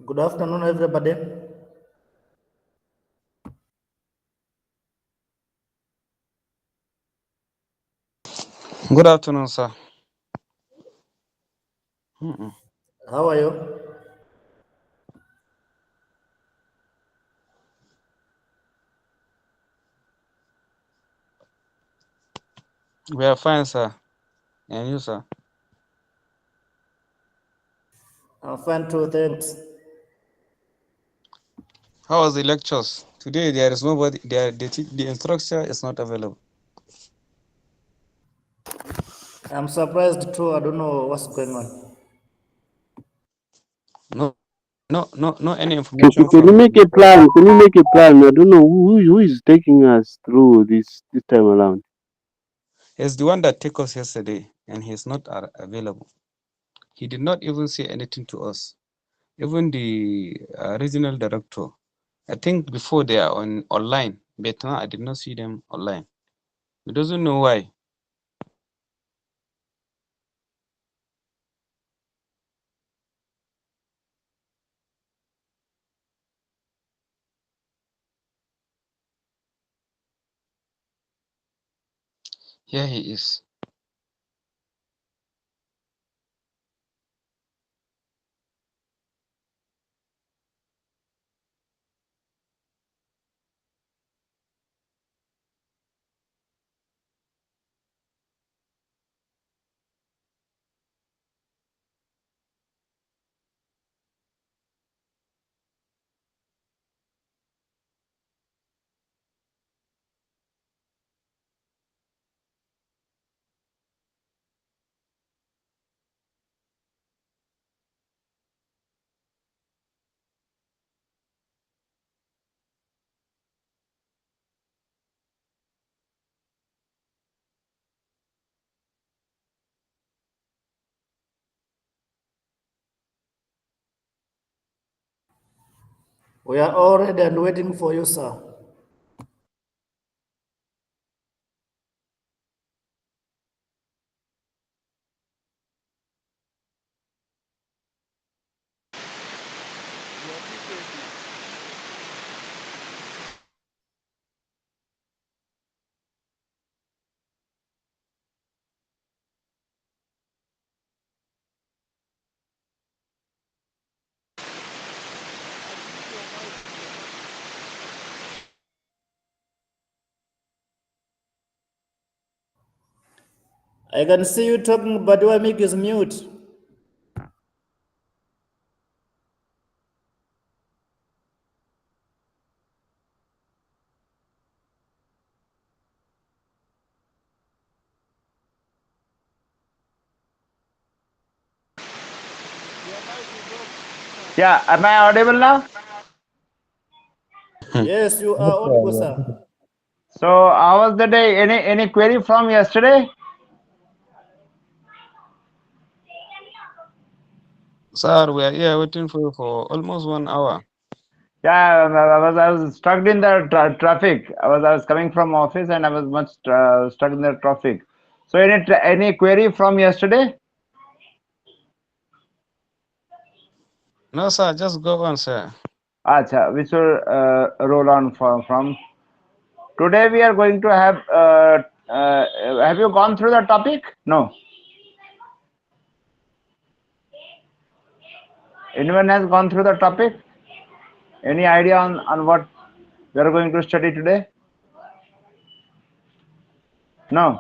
Good afternoon, everybody. Good afternoon, sir. How are you? We are fine, sir. And you, sir? I'm fine too, thanks. How was the lectures? Today there is nobody, the instructor is not available. I'm surprised too. I don't know what's going on. No, any Can information can you from make a plan? Can you make a plan? I don't know who is taking us through this time around. He's the one that took us yesterday, and he's not available. He did not even say anything to us. Even the regional director, I think before they are online, but now I did not see them online. He doesn't know why. Here he is. We are all ready and waiting for you, sir. I can see you talking, but your mic is mute. Yeah, am I audible now? Yes, you are audible, sir. So, how was the day? Any query from yesterday? Sir, we are here waiting for you for almost 1 hour. Yeah, I was stuck in the traffic. I was coming from office and I was much stuck in the traffic. So, any query from yesterday? No, sir, just go on, sir. Acha, we should roll on from. Today we are going to have. Have you gone through the topic? No. Anyone has gone through the topic? Any idea on what we are going to study today? No.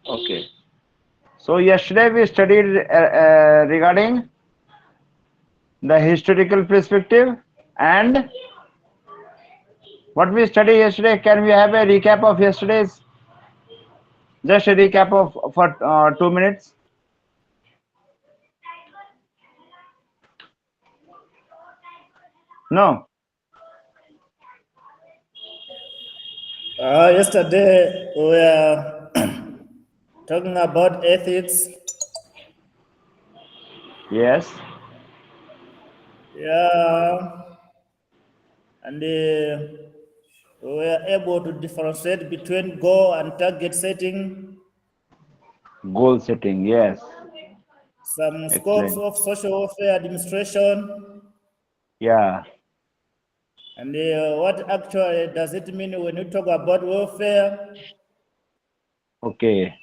Okay. So yesterday we studied regarding the historical perspective and what we studied yesterday. Can we have a recap of yesterday's? Just a recap of for 2 minutes. No. Yesterday we were talking about ethics. Yes. Yeah, and we were able to differentiate between goal and target setting. Goal setting, yes. Some scopes Excellent. of social welfare administration, Yeah. and what actually does it mean when you talk about welfare? Okay.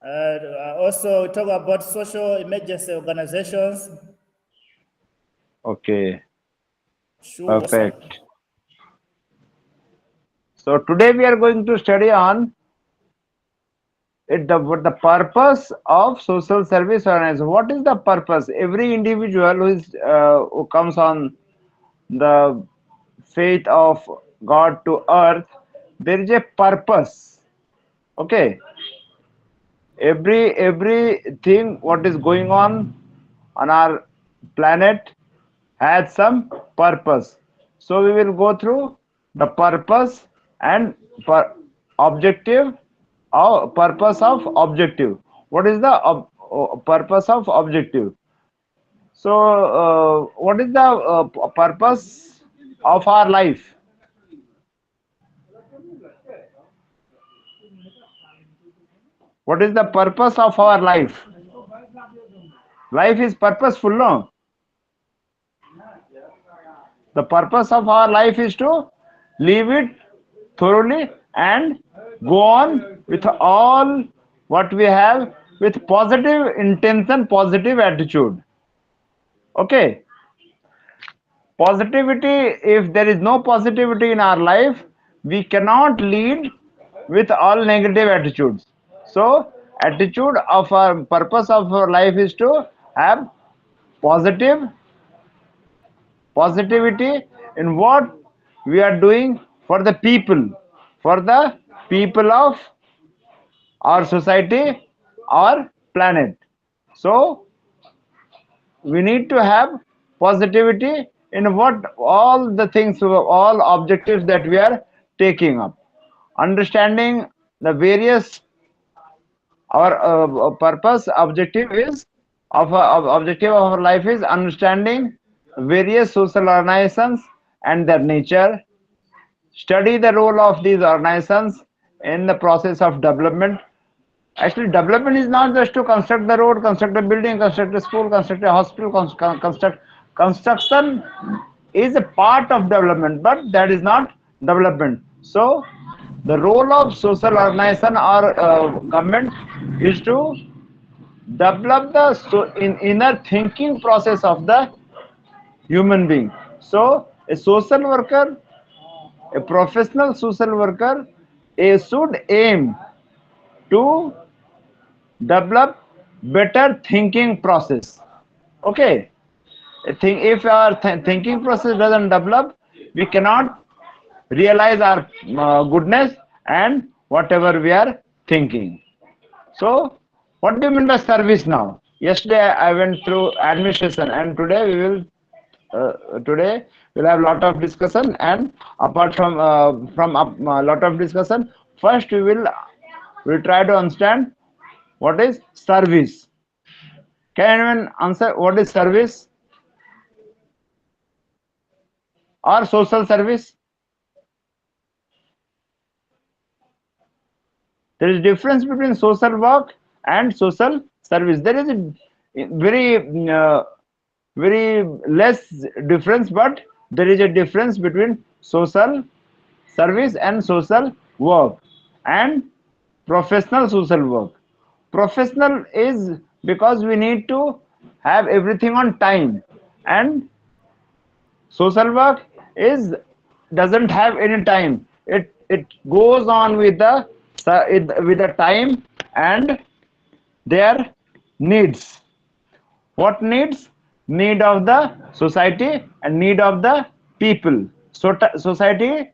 Also, we talk about social emergency organizations. Okay. Sure, awesome. Perfect. So today we are going to study on the purpose of social service organization. What is the purpose? Every individual who comes on the faith of God to earth, there is a purpose. Okay, everything what is going on our planet has some purpose. So we will go through the purpose and objective or purpose of objective. What is the purpose of objective? So what is the purpose of our life? What is the purpose of our life? Life is purposeful, no? The purpose of our life is to live it thoroughly and go on with all what we have with positive intention, positive attitude. Okay. Positivity, if there is no positivity in our life, we cannot lead with all negative attitudes. So, attitude of our purpose of our life is to have positive positivity in what we are doing for the people of our society, our planet. So we need to have positivity in what all the things, all objectives that we are taking up. Understanding the various our purpose objective is objective of our life is understanding various social organizations and their nature. Study the role of these organizations in the process of development. Actually, development is not just to construct the road, construct a building, construct a school, construct a hospital, construction is a part of development, but that is not development. So, the role of social organization or government is to develop the inner thinking process of the human being. So, a social worker, a professional social worker, should aim to develop better thinking process. Okay, if our thinking process doesn't develop, we cannot realize our goodness and whatever we are thinking. So what do you mean by service now? Yesterday I went through administration, and today we'll have a lot of discussion. And apart from a lot of discussion, first we'll try to understand what is service. Can anyone answer what is service or social service? There is difference between social work and social service. There is a very less difference, but there is a difference between social service and social work and professional social work. Professional is because we need to have everything on time, and social work is doesn't have any time. It goes on with the time and their needs. What needs? Need of the society and need of the people. So society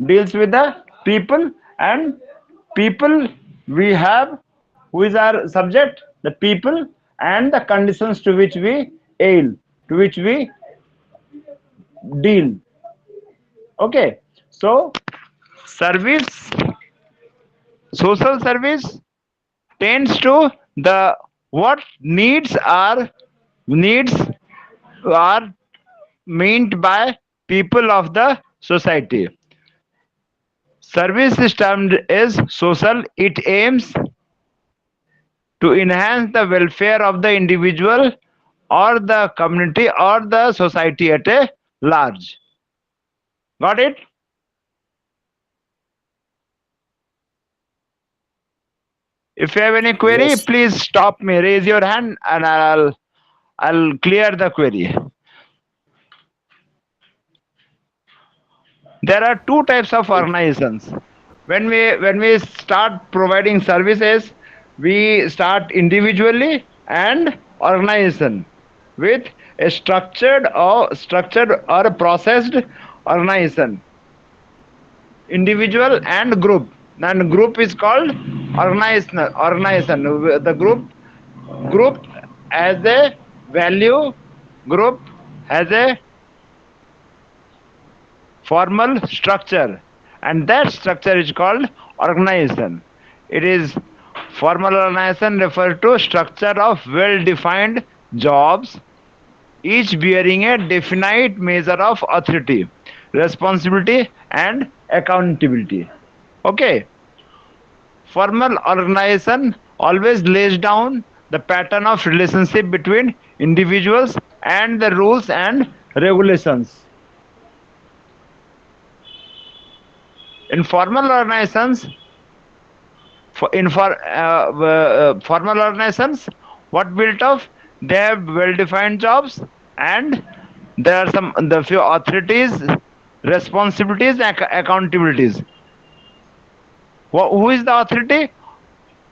deals with the people, and people we have, who is our subject? The people and the conditions to which we ail, to which we deal. Okay, so service, social service tends to the what needs are meant by people of the society. Service system is social. It aims to enhance the welfare of the individual or the community or the society at a large. Got it? If you have any query, Yes. please stop me, raise your hand, and I'll clear the query. There are two types of organizations. When we start providing services, we start individually and organization with a structured or a processed organization. Individual and group. And group is called organization. The group has a value, group has a formal structure, and that structure is called organization. It is formal organization refers to structure of well defined jobs, each bearing a definite measure of authority, responsibility and accountability. Okay. Formal organization always lays down the pattern of relationship between individuals and the rules and regulations. In formal organizations, formal organizations, what built of? They have well-defined jobs, and there are the few authorities, responsibilities, accountabilities. Who is the authority?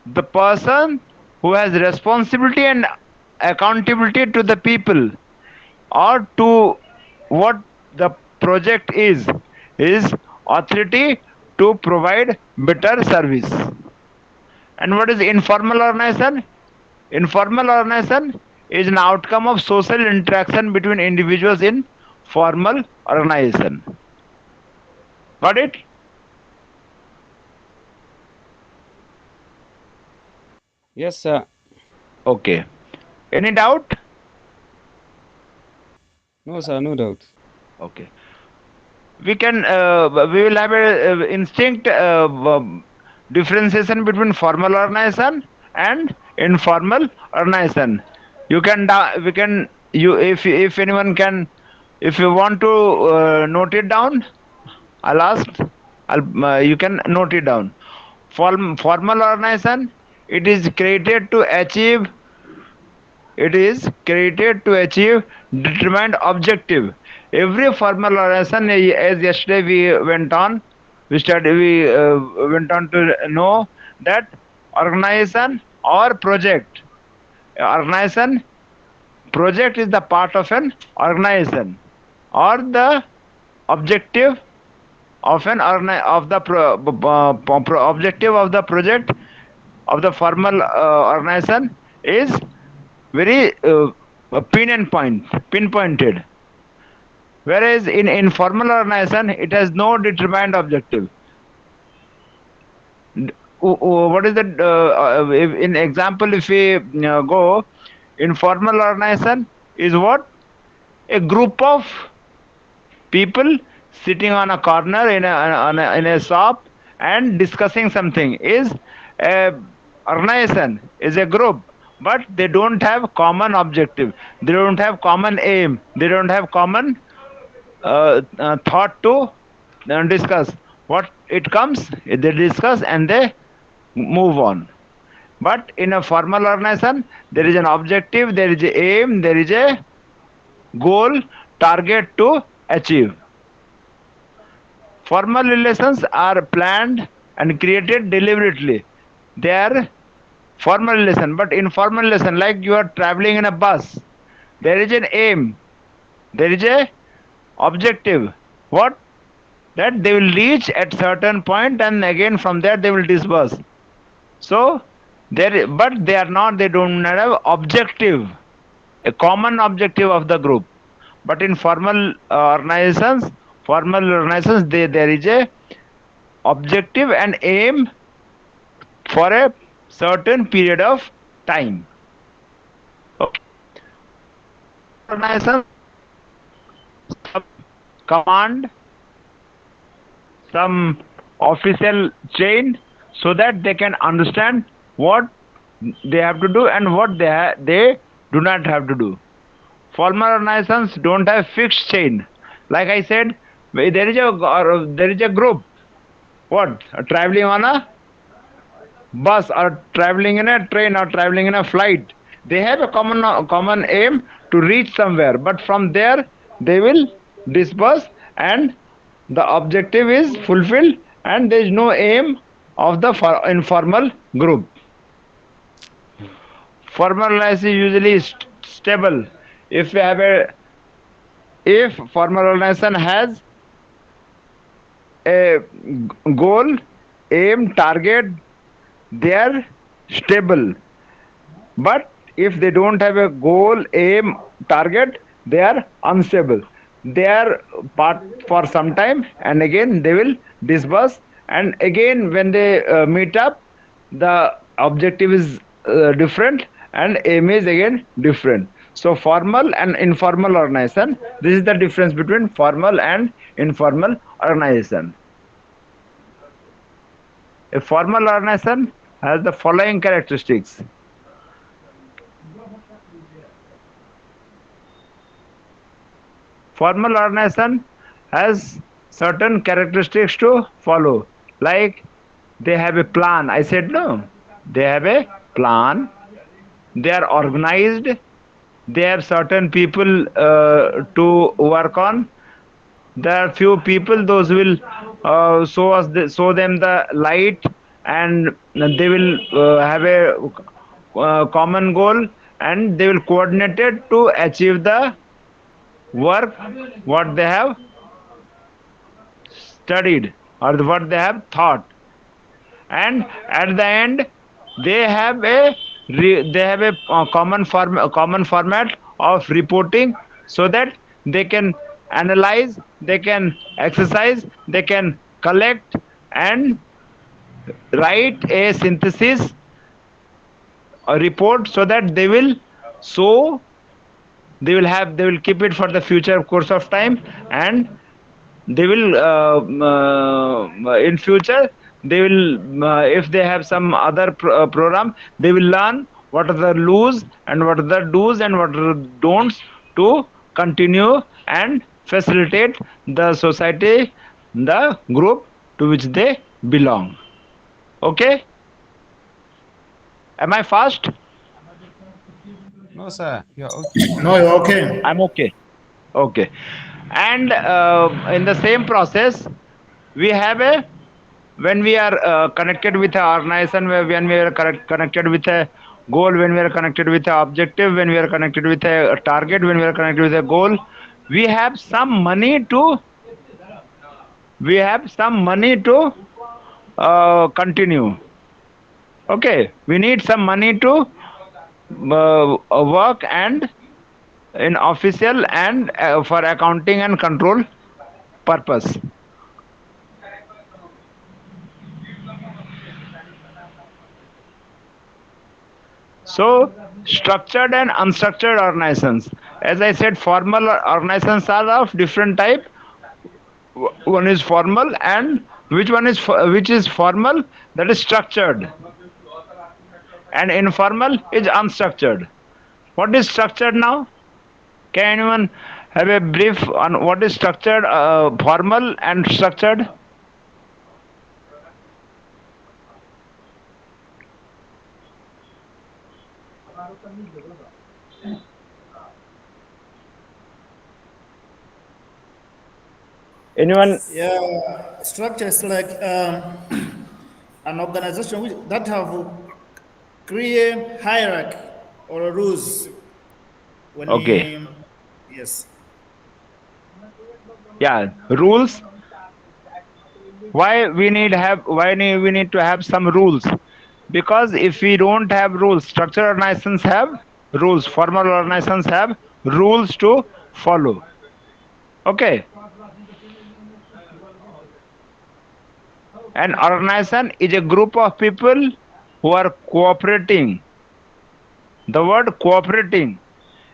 The person who has responsibility and accountability to the people or to what the project is authority to provide better service. And what is informal organization? Informal organization is an outcome of social interaction between individuals in formal organization. Got it? Yes, sir. Okay. Any doubt? No, sir, no doubt. Okay. We will have a instinct differentiation between formal organization and informal organization. We can you if anyone can, if you want to note it down, I'll ask. You can note it down. Formal organization, it is created to achieve determined objective. Every formal organization, as yesterday we went on to know that organization or project. Organization, project is the part of an organization or the objective of objective of the project of the formal organization is very pinpointed. Whereas in informal organization, it has no determined objective. What is that? In example, if we go, informal organization is what? A group of people sitting on a corner in a shop and discussing something is a organization, is a group, but they don't have common objective, they don't have common aim, they don't have common thought to discuss. What it comes, they discuss and they move on. But in a formal organization, there is an objective, there is a aim, there is a goal, target to achieve. Formal relations are planned and created deliberately. They are formal relation. But informal relation, like you are traveling in a bus, there is an aim, there is a objective. What? That they will reach at certain point, and again from there they will disperse. So but they are not. They don't have objective, a common objective of the group. But in formal organizations, there is a objective and aim for a certain period of time. Okay. Organizations some command, some official chain, so that they can understand what they have to do and what they do not have to do. Formal organizations don't have fixed chain. Like I said, there is a group. What? Traveling on a bus or traveling in a train or traveling in a flight. They have a common aim to reach somewhere, but from there they will disperse and the objective is fulfilled and there is no aim of the informal group. Formal organization is usually stable. If we have a if formal organization has a goal, aim, target, they are stable. But if they don't have a goal, aim, target, they are unstable. They are part for some time and again they will disperse. And again, when they meet up, the objective is different and aim is again different. So, formal and informal organization, this is the difference between formal and informal organization. A formal organization has the following characteristics. Formal organization has certain characteristics to follow, like they have a plan. I said no. They have a plan. They are organized. They have certain people to work on. There are few people; those will show them the light, and they will have a common goal, and they will coordinate it to achieve the work what they have studied or what they have thought, and at the end they have a common format of reporting so that they can analyze, they can exercise, they can collect and write a synthesis or report so that they will show, they will keep it for the future course of time, and they will in future they will if they have some other program, they will learn what are the rules and what are the do's and what are the don'ts to continue and facilitate the society, the group to which they belong. Okay, am I fast? No, sir, you're okay. No, you're okay. I'm okay. Okay. And in the same process, we have a when we are connected with an organization, when we are connected with a goal, when we are connected with an objective, when we are connected with a target, when we are connected with a goal, we have some money to continue. Okay, we need some money to work and in official and for accounting and control purpose. So, structured and unstructured organizations. As I said, formal organizations are of different type. One is formal, and which is formal, that is structured, and informal is unstructured. What is structured now? Can anyone have a brief on what is structured, formal and structured? Anyone? Yeah, structure is like an organization that have clear hierarchy or rules. When Okay. yes, Yeah, rules. Why we need to have some rules? Because if we don't have rules, structured organizations have rules, formal organizations have rules to follow. Okay. An organization is a group of people who are cooperating. The word cooperating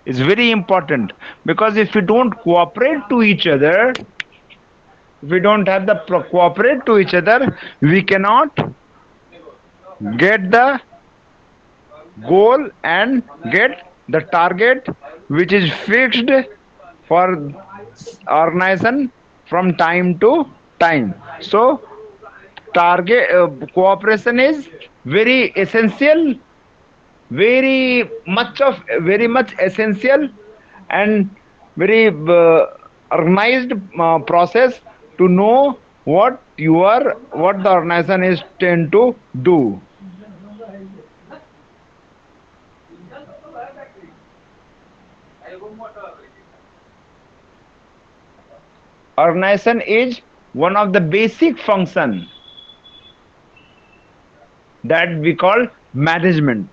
is very important, because if we don't cooperate to each other, if we don't have the cooperate to each other, we cannot get the goal and get the target which is fixed for organization from time to time. So target cooperation is very essential, very much essential, and very organized process to know what the organization is tend to do. Organization is one of the basic function that we call management.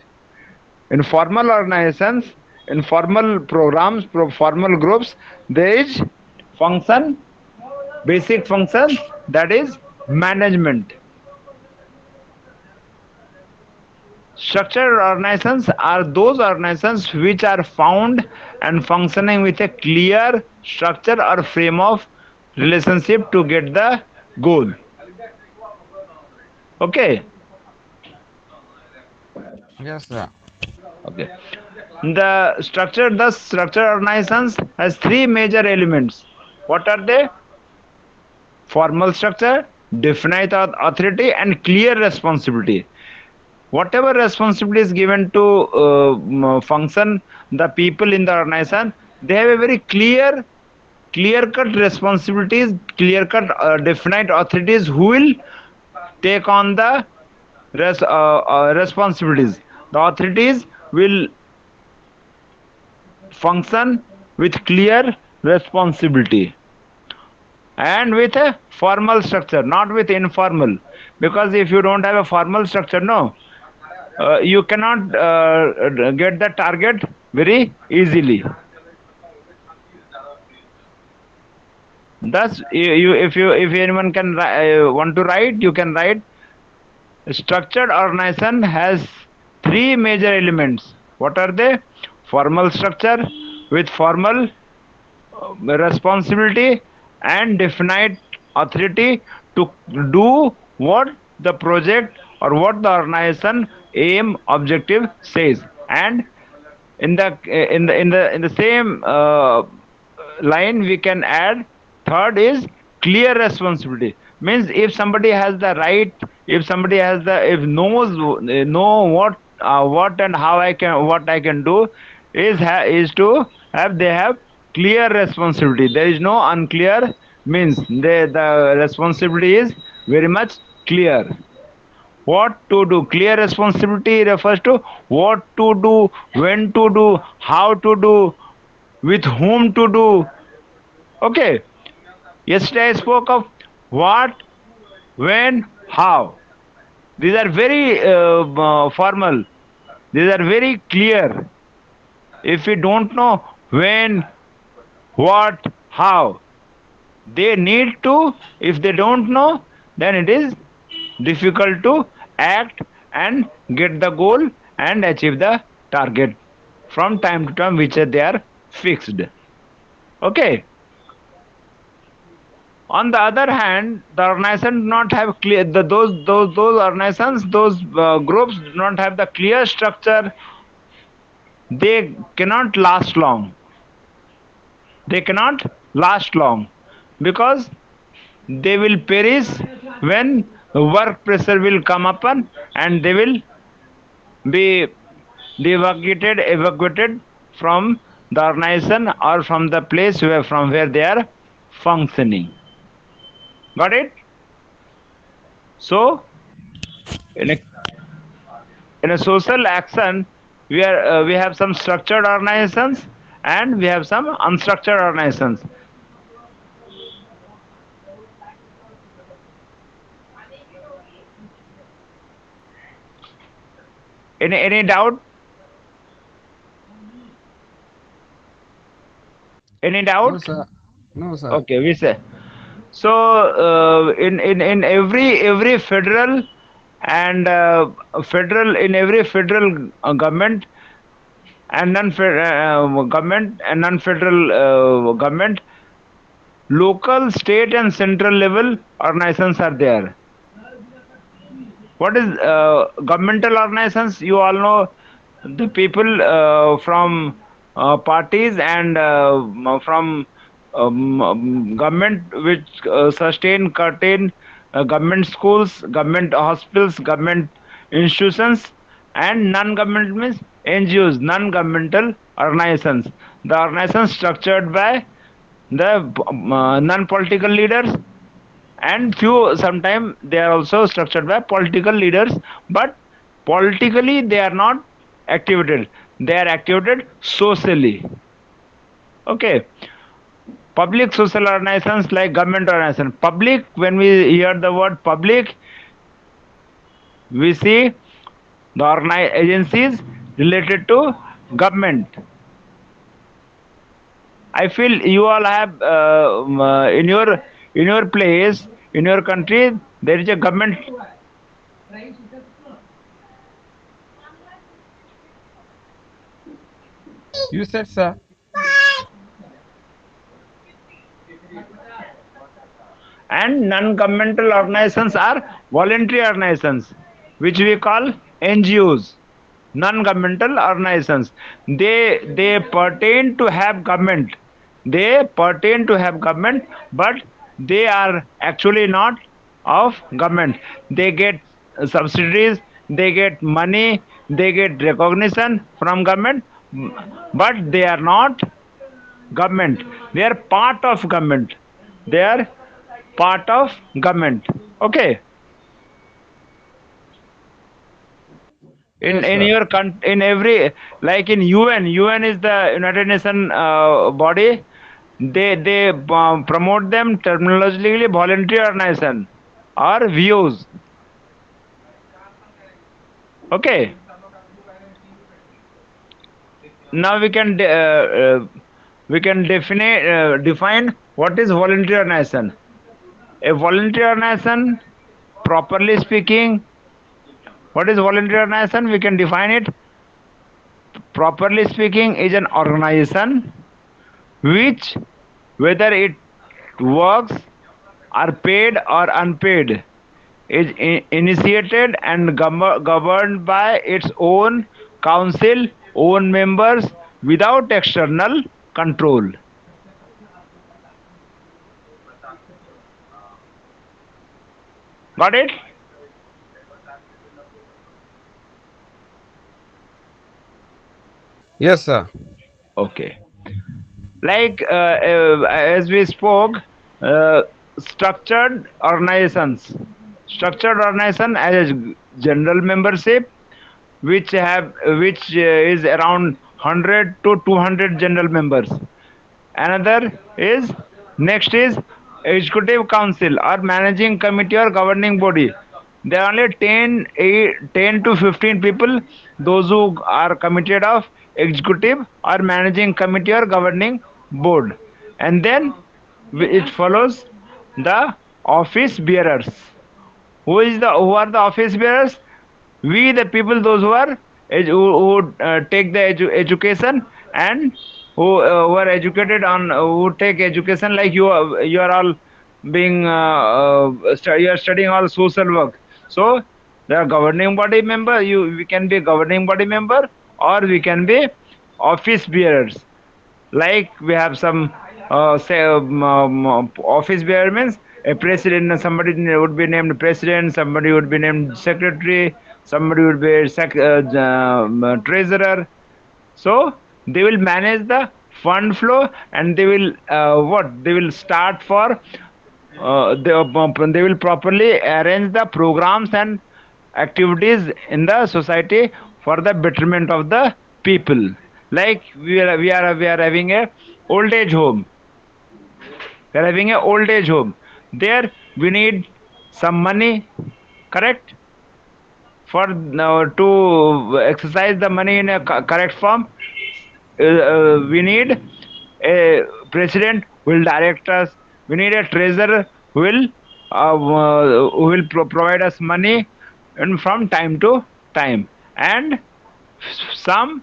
In formal organizations, in formal programs, formal groups, there is function, basic function, that is management. Structured organizations are those organizations which are found and functioning with a clear structure or frame of relationship to get the goal. Okay. Yes, sir. Okay. The structured organizations has three major elements. What are they? Formal structure, definite authority, and clear responsibility. Whatever responsibility is given to function the people in the organization, they have a very clear cut responsibilities, clear cut definite authorities who will take on the responsibilities. The authorities will function with clear responsibility and with a formal structure, not with informal, because if you don't have a formal structure, no, you cannot get the target very easily. Thus, if anyone can want to write, you can write. Structured organization has three major elements. What are they? Formal structure with formal responsibility and definite authority to do what the project or what the organization aim objective says. And in the same line we can add third is clear responsibility. Means if somebody has the right, if somebody has the, if knows know what and how I can, what I can do, is to have, they have clear responsibility. There is no unclear. Means the responsibility is very much clear. What to do? Clear responsibility refers to what to do, when to do, how to do, with whom to do. Okay. Yesterday I spoke of what, when, how. These are very formal. These are very clear. If we don't know when, what, how, they need to, if they don't know, then it is difficult to act and get the goal and achieve the target from time to time which they are fixed. Okay. On the other hand, the organization do not have clear, those organizations, those groups do not have the clear structure. They cannot last long. They cannot last long because they will perish when work pressure will come upon, and they will be evacuated from the organization or from the place from where they are functioning. Got it? So in a, in a social action, we have some structured organizations and we have some unstructured organizations. Any doubt? Any No, doubt? sir. No, sir. Okay, we say. So in every federal and federal, in every federal government and non-federal government and non-federal government, local, state, and central level organizations are there. What is governmental organizations? You all know the people from parties and from government which sustain curtain government schools, government hospitals, government institutions, and non-government means NGOs, non-governmental organizations. The organizations structured by the non-political leaders, and few sometimes they are also structured by political leaders, but politically they are not activated, they are activated socially. Okay. Public social organizations like government organization. Public, when we hear the word public, we see the agencies related to government. I feel you all have in your place, in your country, there is a government. You said, sir. And non-governmental organizations are voluntary organizations, which we call NGOs, non-governmental organizations. They pertain to have government. They pertain to have government, but they are actually not of government. They get subsidies, they get money, they get recognition from government, but they are not government. They are part of government. They are part of government. Okay. Yes, In sir. your in every, like in UN is the United Nation body. They promote them terminologically voluntary organization or views. Okay. Now we can define what is voluntary organization. A voluntary organization, properly speaking, what is voluntary organization? We can define it. Properly speaking, is an organization which, whether it works are paid or unpaid, is initiated and governed by its own council, own members, without external control. Got it? Yes, sir. Okay. Like as we spoke, uh, structured organizations. Structured organization as a general membership, which is around 100 to 200 general members. Another is, next is executive council or managing committee or governing body. There are only 10 to 15 people, those who are committed of executive or managing committee or governing board. And then it follows the office bearers. Who are the office bearers? We the people, those who are who take the education, and who are educated on, who take education, like you are all being you are studying all social work. So the governing body member, we can be governing body member, or we can be office bearers. Like we have some say office bearer means a president, somebody would be named president, somebody would be named secretary, somebody would be treasurer. So they will manage the fund flow, and they will what they will start for they will properly arrange the programs and activities in the society for the betterment of the people. Like we are having a old age home. We are having a old age home. There we need some money, correct? For to exercise the money in a correct form, we need a president who will direct us. We need a treasurer who will provide us money, and from time to time, and some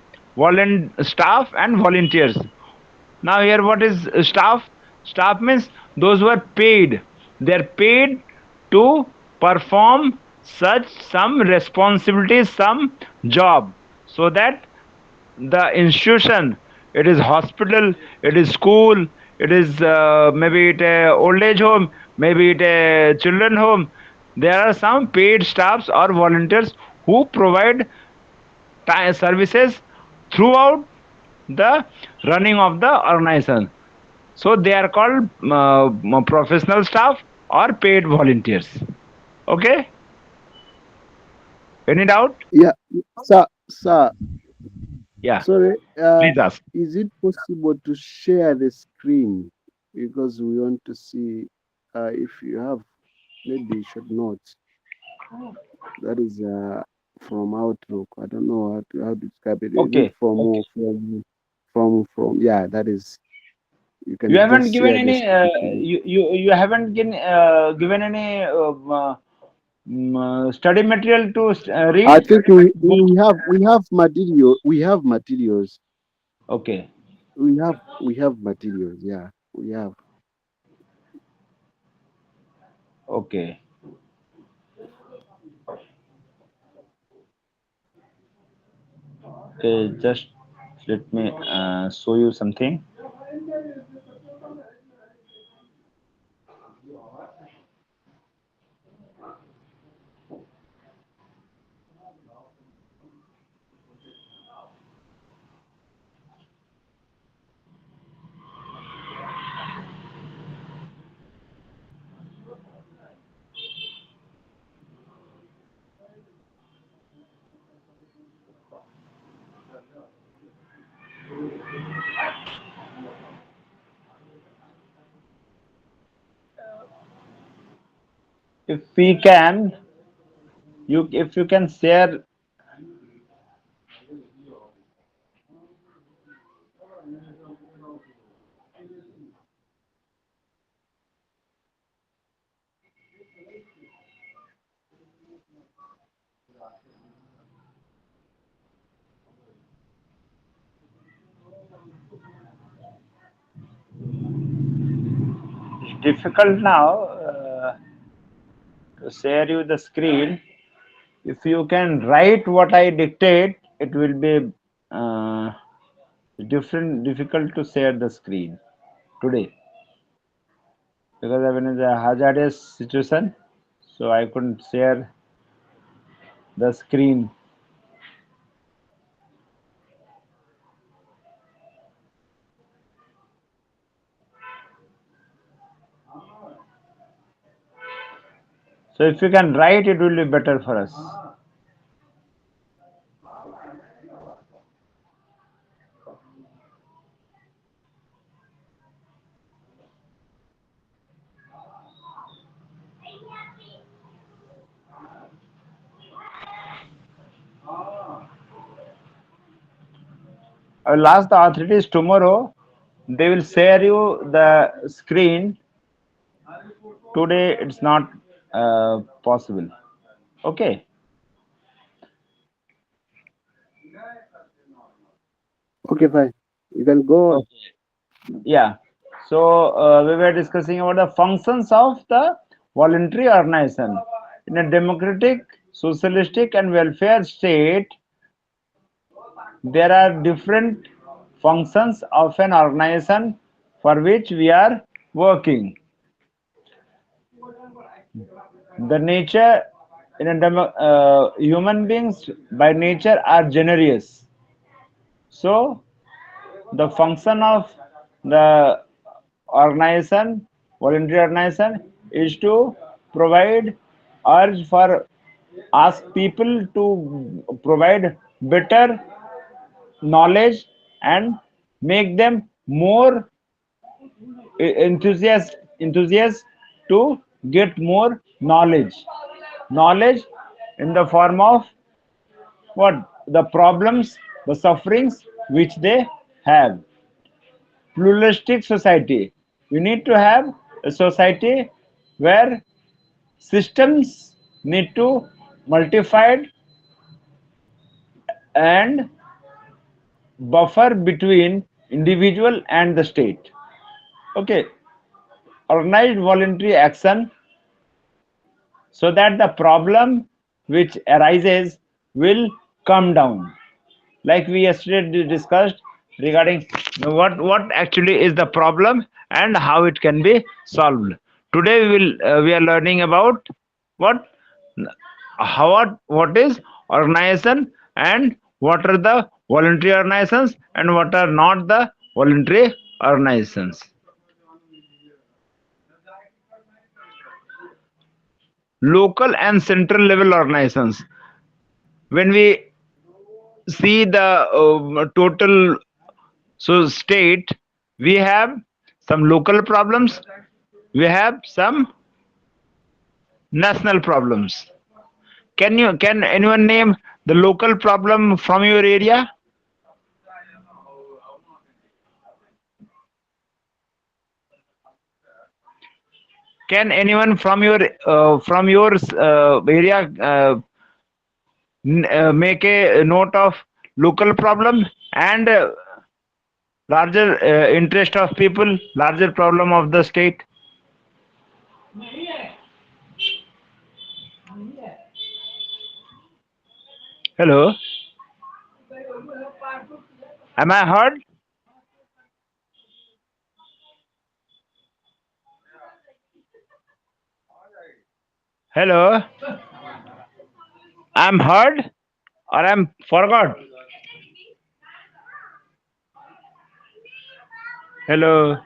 staff and volunteers. Now here, what is staff? Staff means those who are paid. They are paid to perform such some responsibilities, some job, so that the institution, it is hospital, it is school, it is maybe it a old age home, maybe it a children home, there are some paid staffs or volunteers who provide services throughout the running of the organization. So they are called professional staff or paid volunteers. Okay, any doubt? Yeah, sir, Yeah, sorry. please ask. Is it possible to share the screen because we want to see if you have maybe short notes that is from Outlook. I don't know how to describe it. Is it Okay, okay. from yeah, that is you You can haven't just given share the any. screen. You haven't given any study material to I read think book. we have materials. Okay, We have materials, yeah. We have. okay, okay. Just let me show you something. If we can, if you can share. It's difficult now to share you the screen. If you can write what I dictate, it will be difficult to share the screen today because I'm in a hazardous situation, so I couldn't share the screen. So if you can write, it will be better for us. I will ask the authorities tomorrow. They will share you the screen. Today it's not possible. Okay. Okay, fine. You can go on. Okay. Yeah. So we were discussing about the functions of the voluntary organization. In a democratic, socialistic, and welfare state, there are different functions of an organization for which we are working. The nature in a human beings by nature are generous. So the function of the organization, voluntary organization, is to provide urge for ask people to provide better knowledge and make them more enthusiast to get more knowledge in the form of what the problems, the sufferings which they have. Pluralistic society, you need to have a society where systems need to multiplied and buffer between individual and the state. Okay, organized voluntary action so that the problem which arises will come down. like we yesterday discussed regarding what actually is the problem and how it can be solved. Today we are learning about what what is organization and what are the voluntary organizations and what are not the voluntary organizations. Local and central level organizations. When we see the total state, we have some local problems, we have some national problems. Can anyone name the local problem from your area? Can anyone from your area make a note of local problem and larger interest of people, larger problem of the state? Hello, am I heard? Hello, I'm heard or I'm forgot? Hello,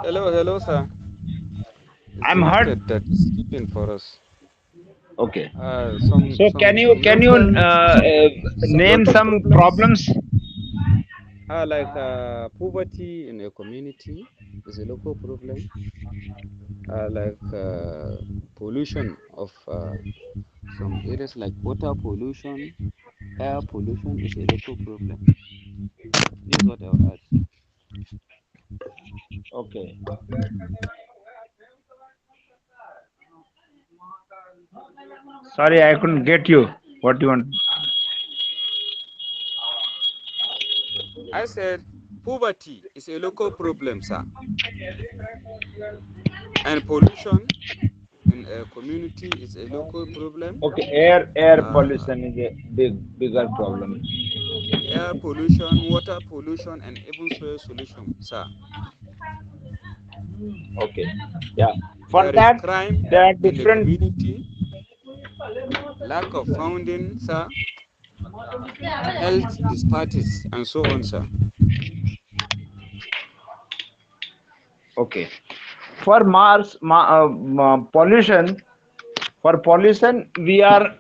Hello, hello, sir. It's I'm heard. limited that is keeping for us. Okay. Some So some some can you local some name local some problems problems? are like poverty in a community is a local problem. Like pollution of some areas like water pollution, air pollution is a local problem. This is what I'll add. Okay. Sorry, I couldn't get you. What do you want? I said poverty is a local problem, sir, and pollution in a community is a local problem. Okay, air Uh, pollution is a bigger problem. Air pollution, water pollution, and even soil pollution, sir. Okay. Yeah. For There is that, crime there are in the different. community, lack of funding, sir, health disparities, and so on, sir. Okay. For pollution, for pollution, the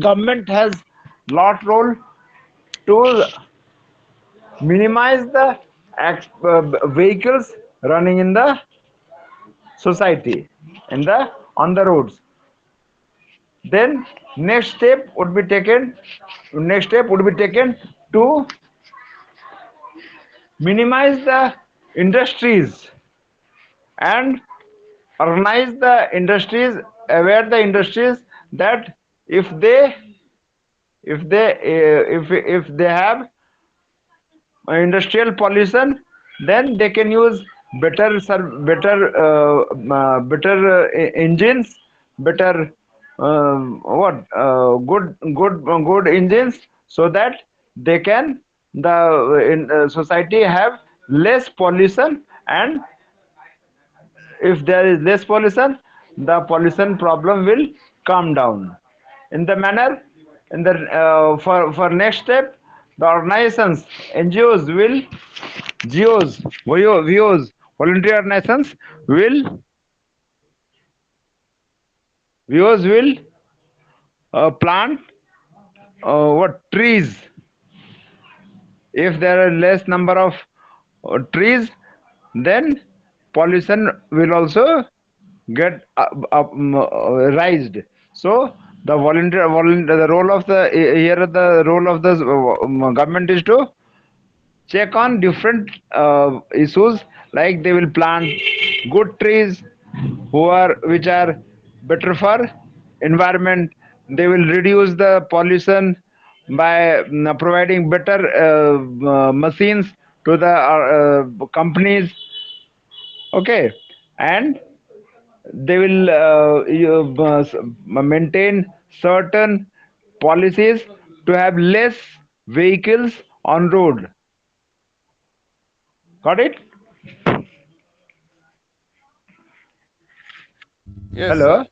government has lot role to minimize the vehicles running in the society, in the on the roads. Then next step would be taken to minimize the industries and organize the industries, aware the industries that if they if they have industrial pollution, then they can use better engines, better what good engines, so that they can the in society have less pollution, and if there is less pollution, the pollution problem will come down. In the manner, in the for next step, the organizations, NGOs will VOs, voluntary organizations will will plant what trees. If there are less number of trees, then pollution will also get raised. So the role of the role of the government is to check on different issues, like they will plant good trees which are better for environment. They will reduce the pollution by providing better machines to the companies. Okay. And they will maintain certain policies to have less vehicles on road. Got it? Yes, Hello. sir.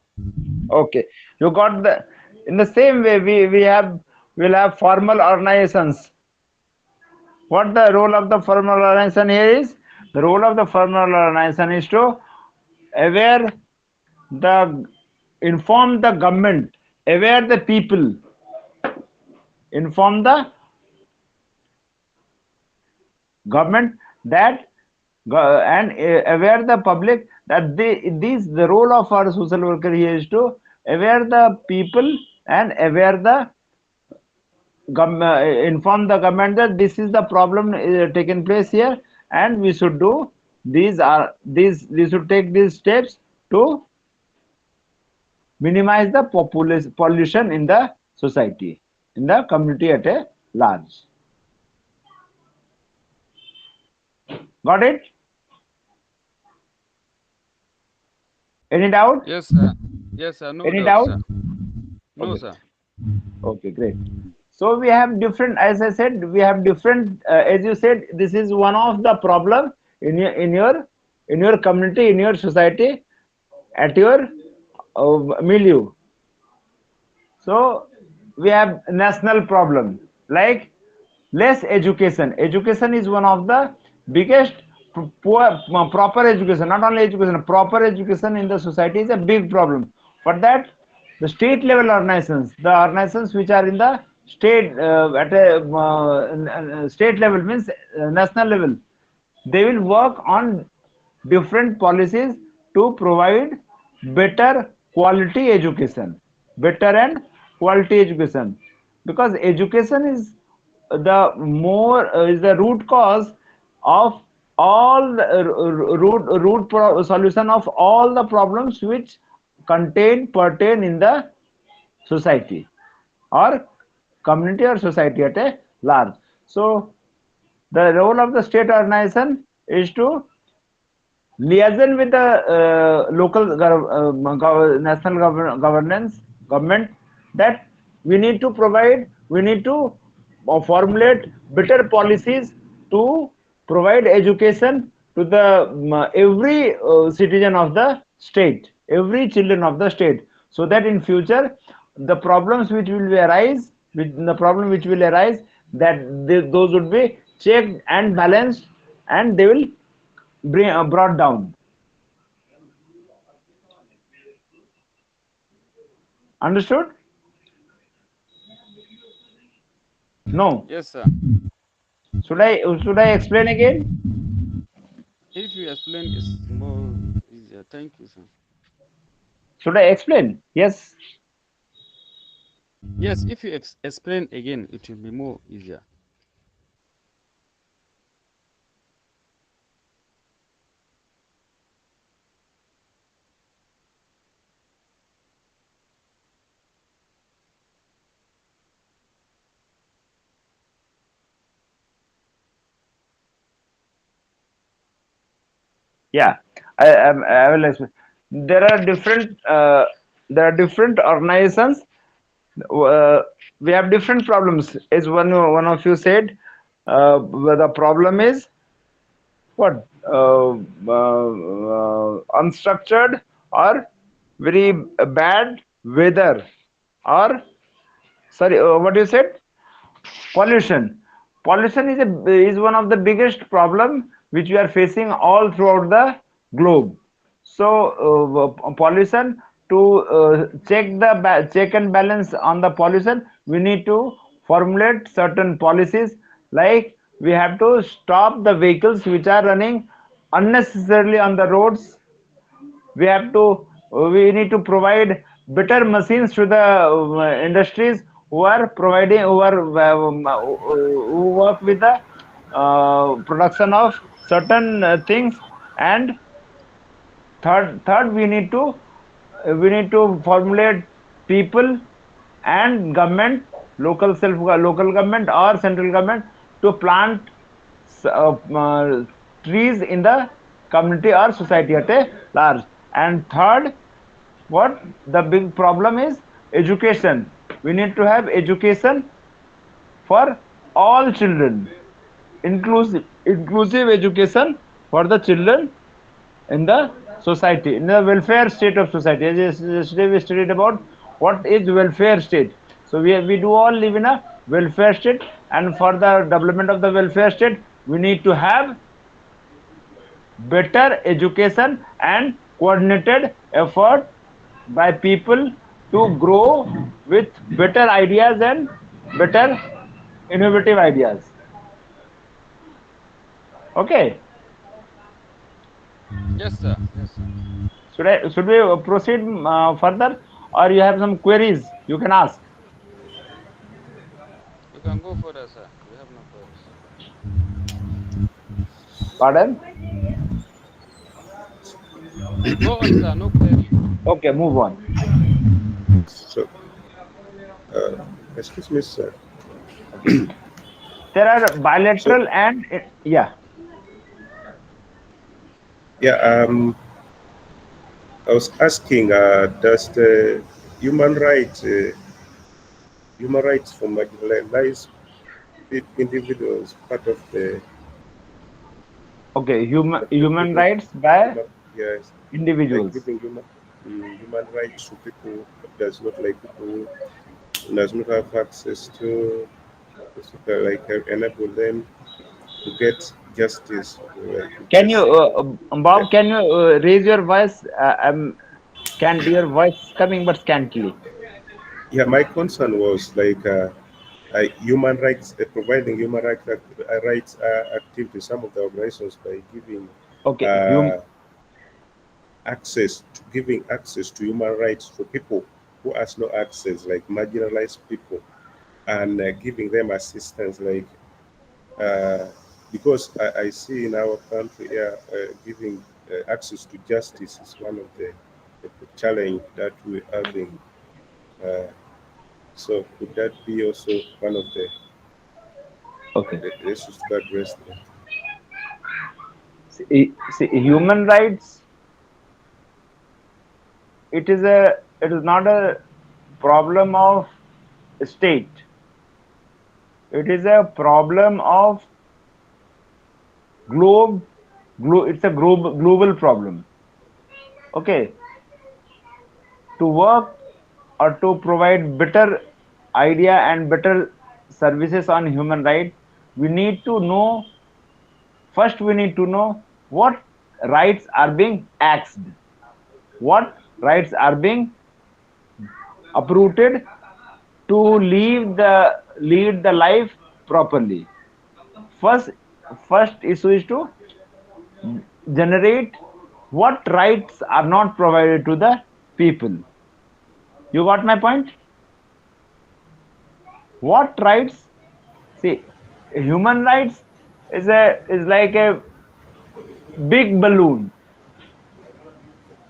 Okay, you got the. In the same way, we'll have formal organizations. What the role of the formal organization here is? The role of the formal organization is to aware the inform the government, aware the people, inform the government that and aware the public that the role of our social worker here is to aware the people and aware the inform the government that this is the problem taken place here, and we should do these we should take these steps to minimize the pollution in the society, in the community at a large. Got it? Any doubt? Yes, sir. Yes, sir. No Any doubt, doubt? sir. No, Okay. sir. Okay, great. So we have different, as I said, we have different. As you said, this is one of the problem in your community, in your society, at your milieu. So we have national problem like less education. Education is one of the biggest poor proper education. Not only education, proper education in the society is a big problem. For that, the state level organizations, the organizations which are in the state at a state level means national level, they will work on different policies to provide better quality education, better and quality education, because education is the more is the root cause of all the solution of all the problems which pertain in the society or community or society at a large. So the role of the state organization is to liaison with the local national governance government that we need to formulate better policies to provide education to the every citizen of the state, every children of the state, so that in future the problems which will be arise with the problem which will arise, that those would be checked and balanced, and they will brought down. Understood? No. Yes, sir. Should I explain again? If you explain, it's more easier. Thank you, sir. Should I explain? Yes. Yes, if you explain again, it will be more easier. Yeah. I will explain. There are different organizations. Uh, we have different problems. As one of you said, where the problem is what unstructured or very bad weather, or sorry, what you said? Pollution. Pollution is one of the biggest problem which we are facing all throughout the globe. So pollution, to check and balance on the pollution, we need to formulate certain policies, like we have to stop the vehicles which are running unnecessarily on the roads. We need to provide better machines to the industries who work with the production of certain things. And third we need to formulate people and government, local government or central government, to plant trees in the community or society at a large. And third, what the big problem is education. We need to have education for all children, inclusive education for the children in the society, in the welfare state of society. As yesterday we studied about what is welfare state. So we do all live in a welfare state, and for the development of the welfare state, we need to have better education and coordinated effort by people to grow with better ideas and better innovative ideas. Okay, Yes, sir. Yes, sir. should we proceed further, or you have some queries you can ask? You can go further, sir. We have no queries. Pardon? Go on, sir. No query. Okay, move on. So, excuse me, sir. There are So, bilateral and yeah. yeah, I was asking, does the human rights, human rights for marginalized individuals part of the Okay, human giving, rights by yes, like individuals. giving human rights to people who does not like people who does not have access to like enable them to get justice, like to Can you, just Bob? Can you raise your voice? Can your voice coming but scantily? yeah. My concern was like human rights, providing human rights activity to some of the organizations by giving Okay, uh, giving access to human rights for people who has no access, like marginalized people, and giving them assistance, like uh, because I see in our country, yeah, giving access to justice is one of the challenge that we're having. Uh, so could that be also one of okay. the issues to address there? See, human rights. It is not a problem of state. It is a problem of globe. It's a global problem. Okay, to work or to provide better idea and better services on human right, we need to know, first we need to know what rights are being axed, what rights are being uprooted to lead the life properly. First first issue is to generate what rights are not provided to the people. You got my point? What rights? See, human rights is like a big balloon.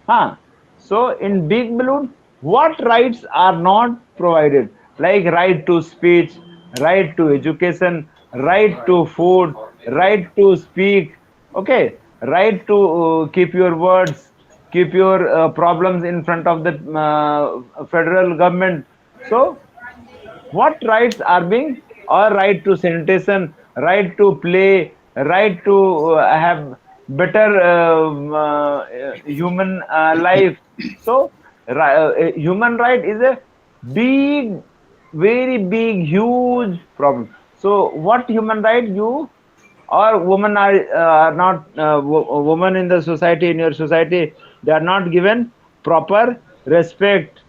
Huh? So in big balloon, what rights are not provided? Like right to speech, right to education, right to food, right to speak, okay, right to keep your words, keep your problems in front of the federal government. So what rights are being, or right to sanitation, right to play, right to have better human life. So human right is a big, very big, huge problem. So what human right you or women are not women in the society, in your society, they are not given proper respect.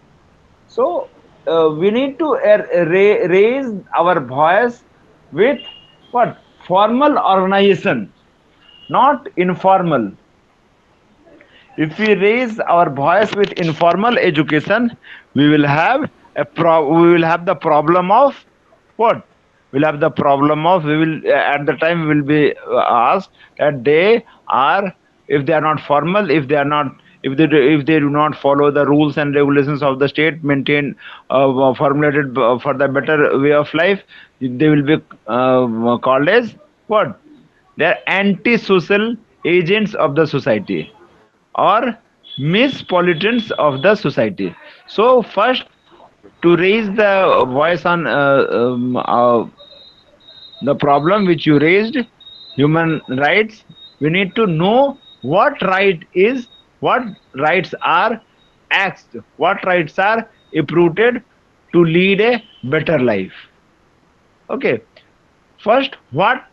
So we need to raise our voice with what? Formal organization, not informal. If we raise our voice with informal education, we will have we will have the problem of what? We'll have the problem of, we will at the time we will be asked that they are, if they are not formal, if they are not, if they do not follow the rules and regulations of the state maintained formulated for the better way of life, they will be called as what? They are anti-social agents of the society, or mispolitants of the society. So first, to raise the voice on the problem which you raised, human rights, we need to know what right is, what rights are asked, what rights are uprooted to lead a better life. Okay, first what,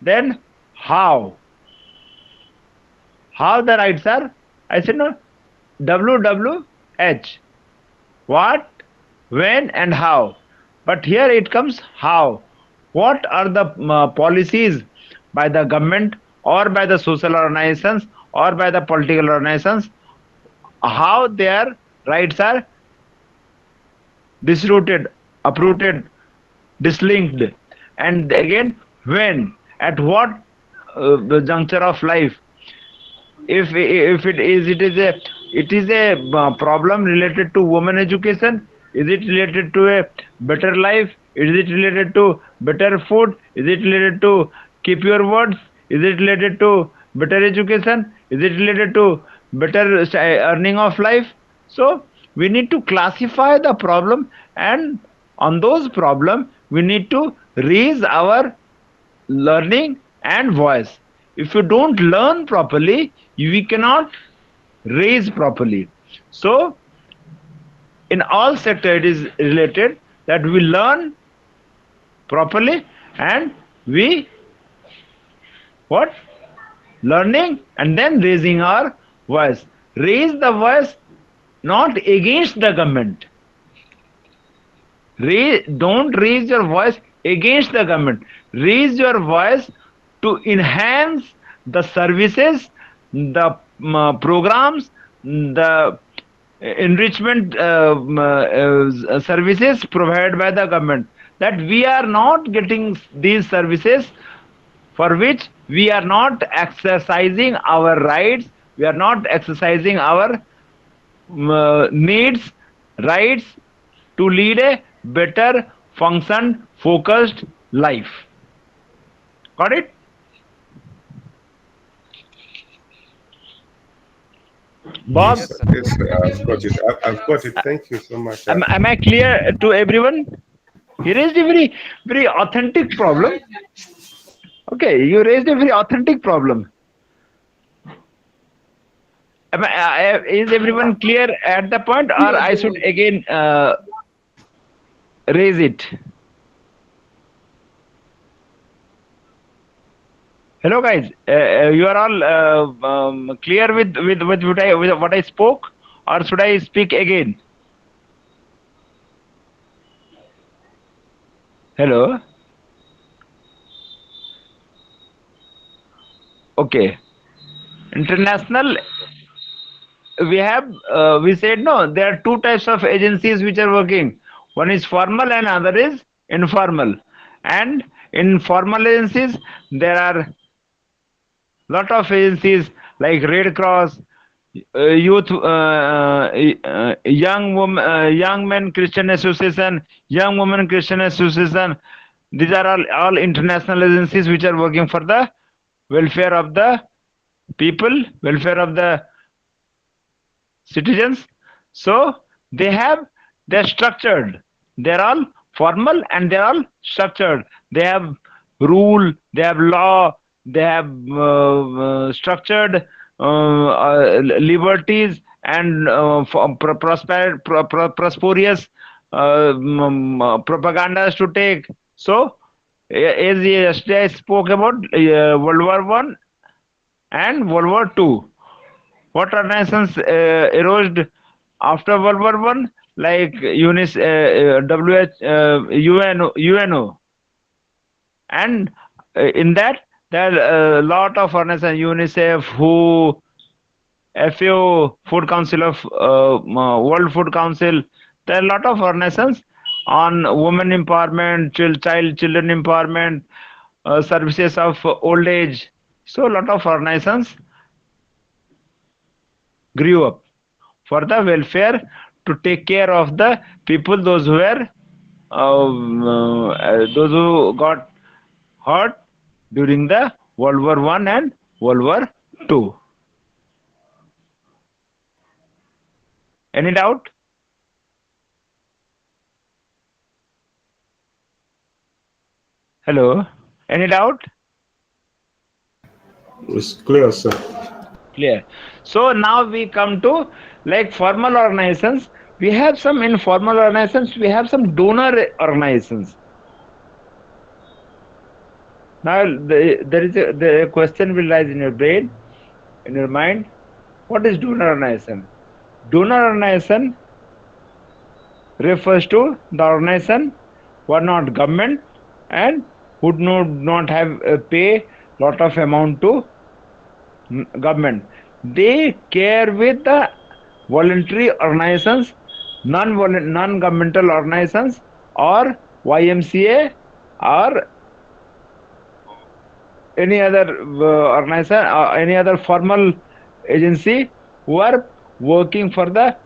then how. How the rights are? I said no, WWH. What, when, and how. But here it comes how. What are the policies by the government or by the social organizations or by the political organizations, how their rights are disrooted, uprooted, dislinked, and again when, at what juncture of life. If it is a problem related to women education, is it related to a better life, is it related to better food, is it related to keep your words, is it related to better education, is it related to better earning of life. So we need to classify the problem, and on those problem we need to raise our learning and voice. If you don't learn properly, we cannot raise properly. So in all sector it is related that we learn properly, and we what, learning and then raising our voice. Raise the voice not against the government. Don't raise your voice against the government. Raise your voice to enhance the services, the programs, the enrichment services provided by the government. That we are not getting these services, for which we are not exercising our rights, we are not exercising our needs, rights to lead a better function focused life. Got it? Bob, Yes, sir. Yes, sir. I've got it. I've got it. Thank you so much. am I clear to everyone? You raised a very authentic problem. Okay, you raised a very authentic problem. Is everyone clear at the point, or I should again raise it? Hello, guys. You are all clear with what I spoke, or should I speak again? Hello. Okay. International. We said no. There are two types of agencies which are working. One is formal and other is informal. And in formal agencies, there are lot of agencies like Red Cross, youth, young men Christian Association, young women Christian Association. These are all international agencies which are working for the welfare of the people, welfare of the citizens. So they're structured. They're all formal and they're all structured. They have rule, they have law, they have structured liberties and prosperous propagandas to take. So as yesterday I spoke about World War I and World War II. What organizations arose after World War I, like UNO, and in that there are a lot of organizations, UNICEF, WHO, FAO, Food Council of World Food Council. There are a lot of organizations on women empowerment, children empowerment, services of old age. So a lot of organizations grew up for the welfare, to take care of the people, those who got hurt during the World War I and World War II. Any doubt? Hello. Any doubt? It's clear, sir. Clear. So now we come to like formal organizations. We have some informal organizations. We have some donor organizations. Now the question will rise in your brain, in your mind. What is donor organization? Donor organization refers to the organization who are not government and would not have pay lot of amount to government. They care with the voluntary organizations, non-governmental organizations, or YMCA, or any other organization, or any other formal agency who are working for the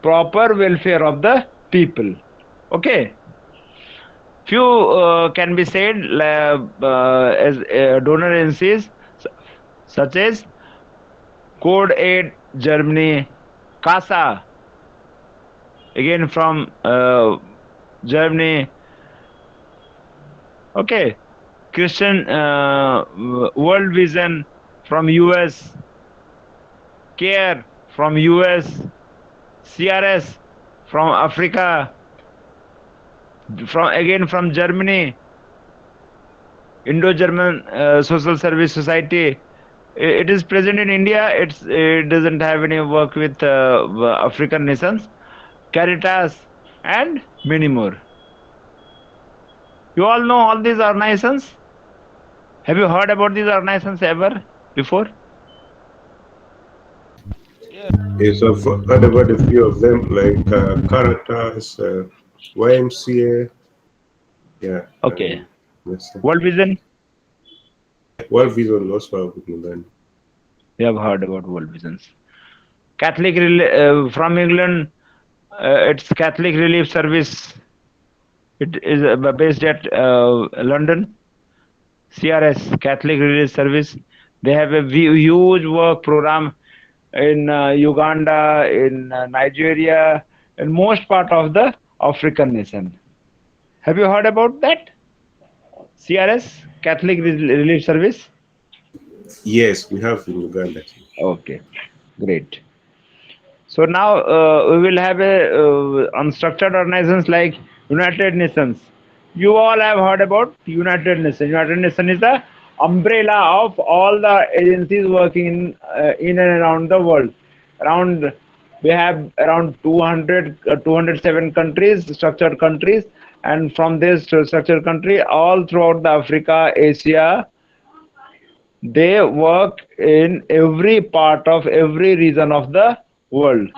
proper welfare of the people. Okay. Few can be said as donor agencies such as Code Aid Germany, CASA, again from Germany. Okay, Christian World Vision from US, CARE from US, CRS from Africa, from Germany, Indo-German Social Service Society. It is present in India. It doesn't have any work with African nations. Caritas and many more. You all know all these organizations. Have you heard about these organizations ever before? Yes, I've heard about a few of them, like Caritas, YMCA. Yeah. Okay. Yes, sir. World Vision. World Vision also have been done. You have heard about World Visions. Catholic from England. It's Catholic Relief Service. It is based at London. CRS, Catholic Relief Service. They have a huge work program in Uganda, in Nigeria, in most part of the African nation. Have you heard about that? CRS, Catholic Relief Service? Yes, we have in Uganda too. Okay, great. So now we will have a unstructured organizations like United Nations. You all have heard about United Nations. United Nations is the umbrella of all the agencies working in and around the world. Around we have around 200, 207 countries, structured countries, and from this structured country, all throughout the Africa, Asia, they work in every part of every region of the world.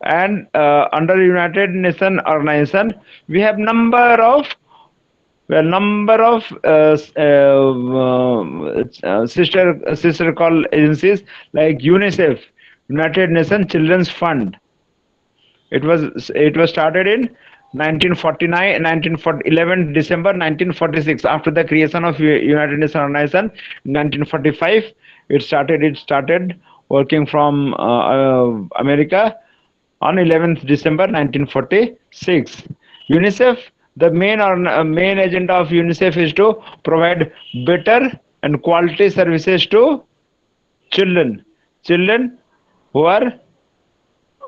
And under United Nations organization, we have number of sister call agencies like UNICEF, United Nations Children's Fund. It was started in 1949, 11 December 1946. After the creation of United Nations Organization, 1945, it started working from America on 11th December 1946. UNICEF, the main agenda of UNICEF is to provide better and quality services to children who are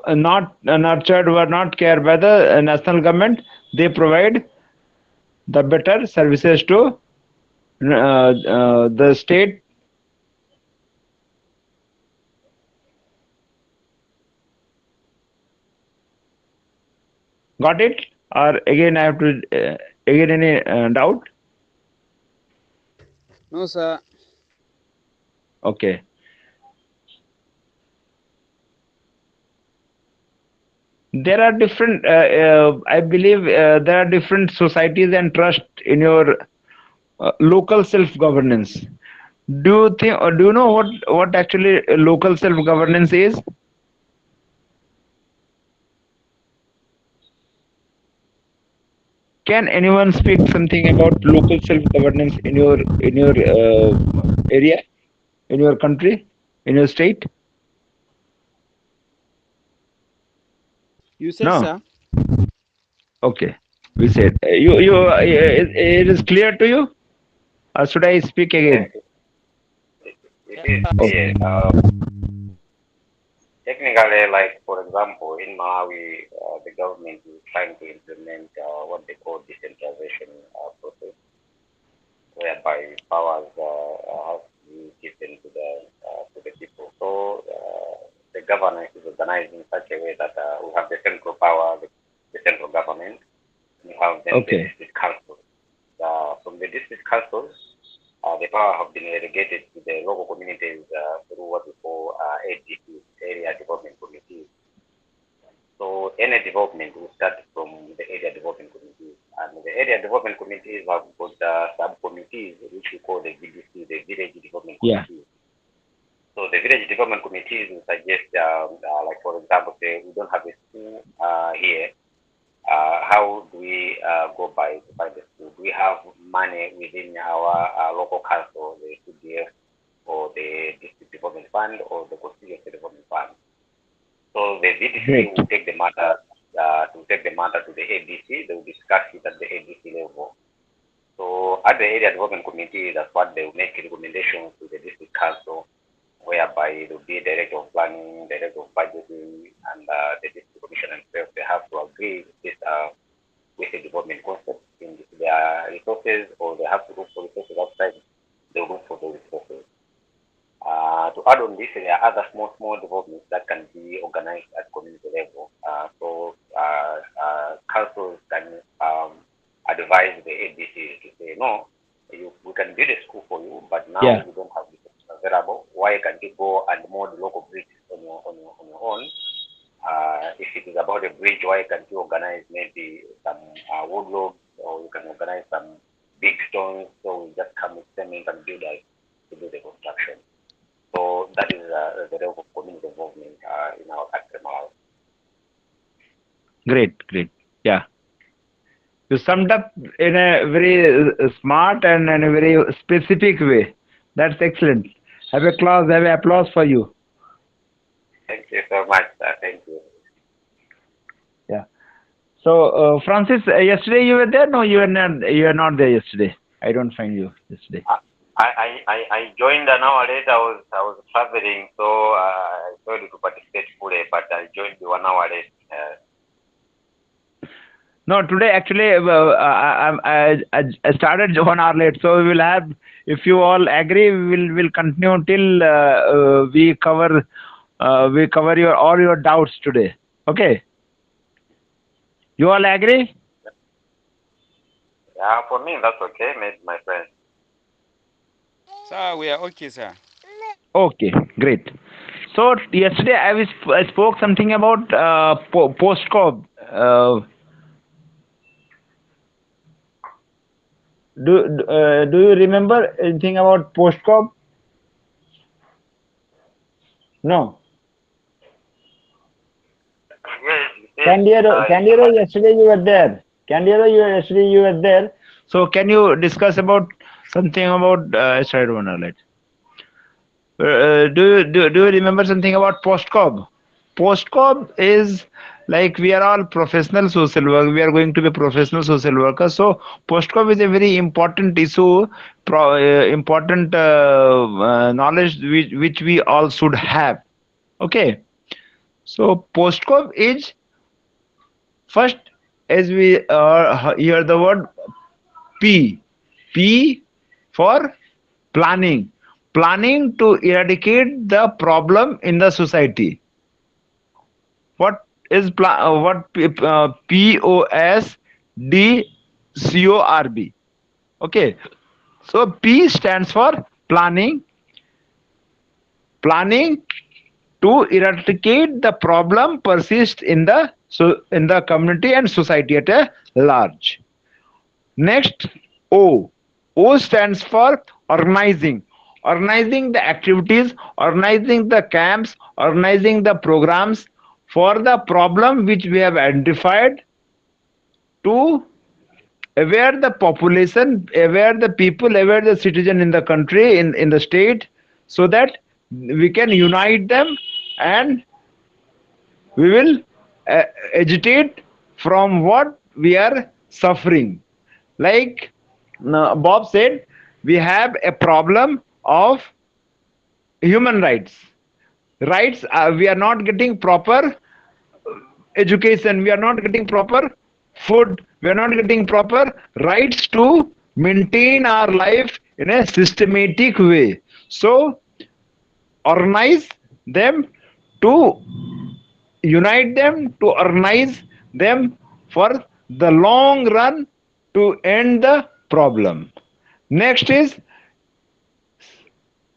not nurtured, who are not cared by the national government. They provide the better services to the state. Got it? Or again, I have to again any doubt? No, sir. Okay. There are different. I believe there are different societies and trust in your local self-governance. Do you think, or do you know what actually local self-governance is? Can anyone speak something about local self-governance in your area, in your country, in your state? You said, No. sir. Okay. We said it is clear to you, or should I speak again? It is Okay. clear. Technically, like for example, in Malawi, the government is trying to implement what they call decentralization process, whereby powers have to be given to the people. So the governance is organized in such a way that we have the central power, the central government. We have then the Okay. district council. From the district councils, the power have been relegated to the local communities through what we call ADP, area development committees. So any development will start from the area development committees. And the area development committees have got subcommittees, which we call the VDC, the village development Yeah. committees. So the village development committees will suggest, like for example, say we don't have a school here. How do we go by to find the school? Do we have money within our local council, the CDF, or the district development fund, or the constituency development fund? So the Great. VDC will take the matter to the ADC. They will discuss it at the ADC level. So at the area development committee, that's what they will make recommendations to the district council, whereby there will be director of planning, director of budgeting, and the district commissioner themselves. They have to agree with the development concept in their resources, or they have to look for resources outside. They will look for those resources. To add on this, there are other small developments that can be organized at community level. Councils can advise the ADC to say, no, we can build a school for you, but now Yeah. you don't have resources available. Why can't you go and mold local bridges on your own? If it is about a bridge, why can't you organize maybe some wood logs, or you can organize some big stones, so we just come with cement and build to do the construction. So that is the level of community involvement in our country now. Great. Great. Yeah. You summed up in a very smart and in a very specific way. That's excellent. Have applause for you. Thank you so much, sir. Thank you. Yeah. So, Francis, yesterday you were there? No, you were not. You were not there yesterday. I don't find you yesterday. I joined an hour later. I was traveling, so I failed to participate fully, but I joined 1 hour late. No, today actually I started 1 hour late, so we will have. If you all agree, we'll continue till we cover your all your doubts today. Okay. You all agree? Yeah, for me that's okay, my friend. Sir, we are okay, sir. Okay, great. So yesterday I spoke something about post-cob. Do you remember anything about post-cob? No. Yes, Candiero, yesterday you were there. Candiero, yesterday you were there. So can you discuss about something about? I started 1 hour late. Do you remember something about post-cob? Post-cob is like we are all professional social work. We are going to be professional social workers. So post-cob is a very important issue, important knowledge which we all should have. Okay. So post-cob is first, as we hear the word P. P for planning. Planning to eradicate the problem in the society. What is POSDCORB? Okay. So P stands for planning. Planning to eradicate the problem persists in the community and society at a large. Next, O. O stands for organizing. Organizing the activities, organizing the camps, organizing the programs for the problem which we have identified, to aware the population, aware the people, aware the citizen in the country, in the state, so that we can unite them and we will agitate from what we are suffering. Like Bob said, we have a problem of human rights. Rights, we are not getting proper education, we are not getting proper food, we are not getting proper rights to maintain our life in a systematic way. So, organize them to unite them, to organize them for the long run to end the problem. Next is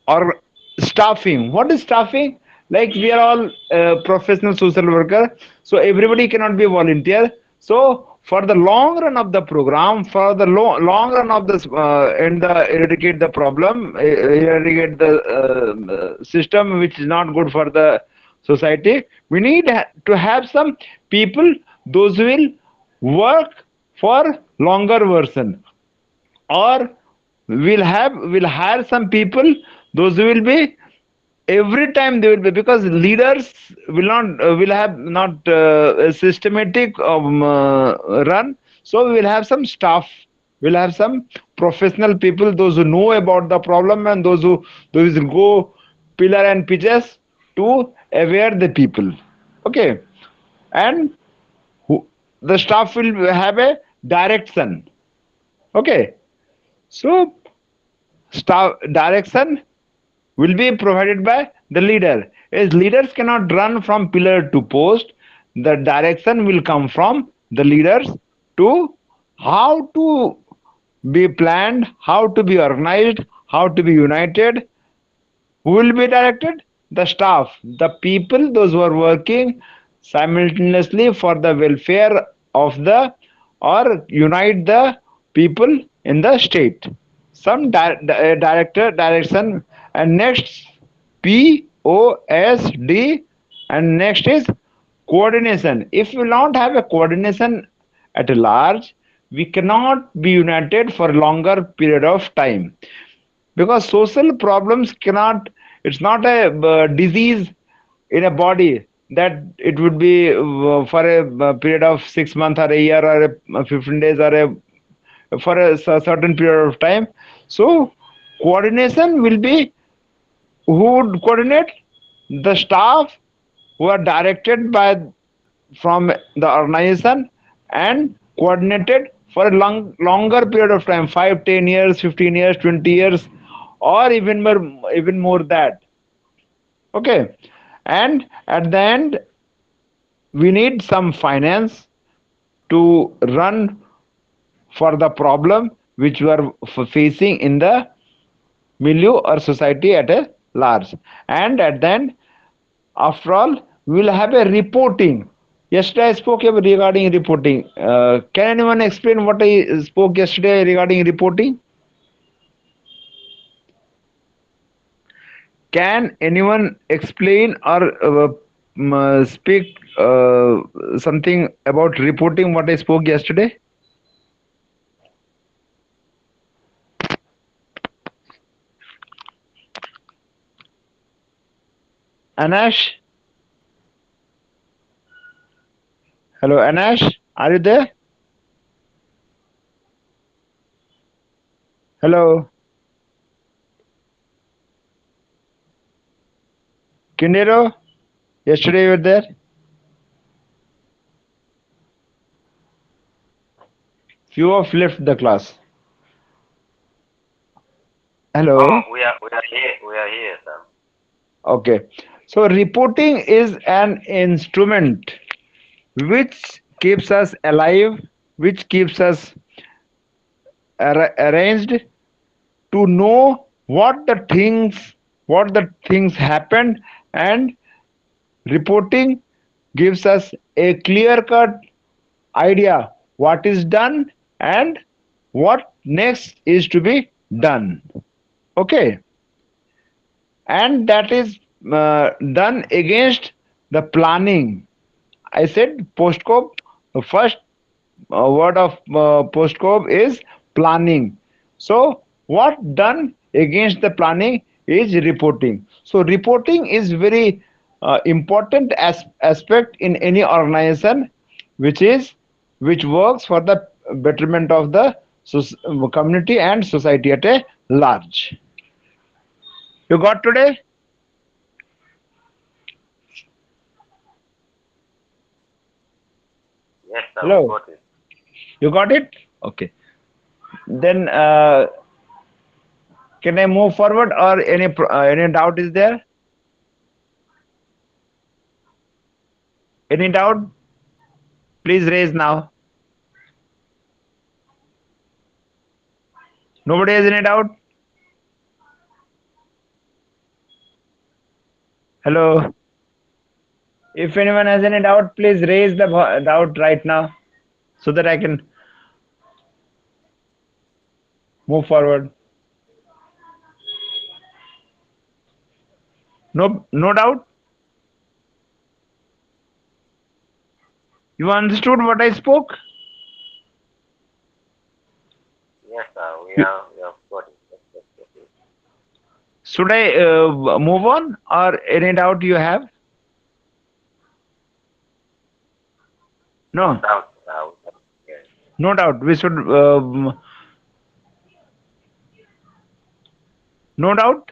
or staffing. What is staffing? Like we are all professional social worker, so everybody cannot be volunteer. So for the long run of the program, for the long run of this and the eradicate the problem, eradicate the system which is not good for the society, we need to have some people those will work for longer version, or we'll hire some people those will be every time they will be, because leaders will not will have not a systematic run. So we will have some staff, we'll have some professional people, those who know about the problem, and those who go pillar and pitches to aware the people. Okay. And the staff will have a direction. Okay. So staff direction will be provided by the leader. As leaders cannot run from pillar to post, the direction will come from the leaders to how to be planned, how to be organized, how to be united. Who will be directed? The staff, the people, those who are working simultaneously for the welfare of the or unite the people in the state. Some director direction, and next POSD, and next is coordination. If we don't have a coordination at large, we cannot be united for a longer period of time, because social problems cannot, it's not a disease in a body that it would be for a period of 6 months or a year or 15 days or a for a certain period of time. So coordination will be, who would coordinate? The staff who are directed by from the organization and coordinated for a longer period of time, 5, 10 years, 15 years, 20 years, or even more that. Okay. And at the end, we need some finance to run for the problem which we are facing in the milieu or society at a large. And at the end, after all, we will have a reporting. Yesterday I spoke regarding reporting. Can anyone explain what I spoke yesterday regarding reporting? Can anyone explain or speak something about reporting what I spoke yesterday? Anash? Hello, Anash? Are you there? Hello? Kindero? Yesterday you were there? Few of left the class. Hello? Oh, we are here. We are here, sir. Okay. So reporting is an instrument which keeps us alive, which keeps us arranged to know what the things happened, and reporting gives us a clear cut idea what is done and what next is to be done. Okay. And that is done against the planning. I said postcope, the first word of postcope is planning. So what done against the planning is reporting. So reporting is very aspect in any organization which works for the betterment of the community and society at a large. You got today? Yes, sir, we Hello? got it. You got it? Okay. Then can I move forward, or any doubt is there? Any doubt? Please raise now. Nobody has any doubt? Hello? If anyone has any doubt, please raise the doubt right now so that I can move forward. No, no doubt? You understood what I spoke? Yes, sir, we have got it. Yes, yes, yes, yes. Should I move on, or any doubt you have? No No, doubt, yes. no doubt. We should, no doubt.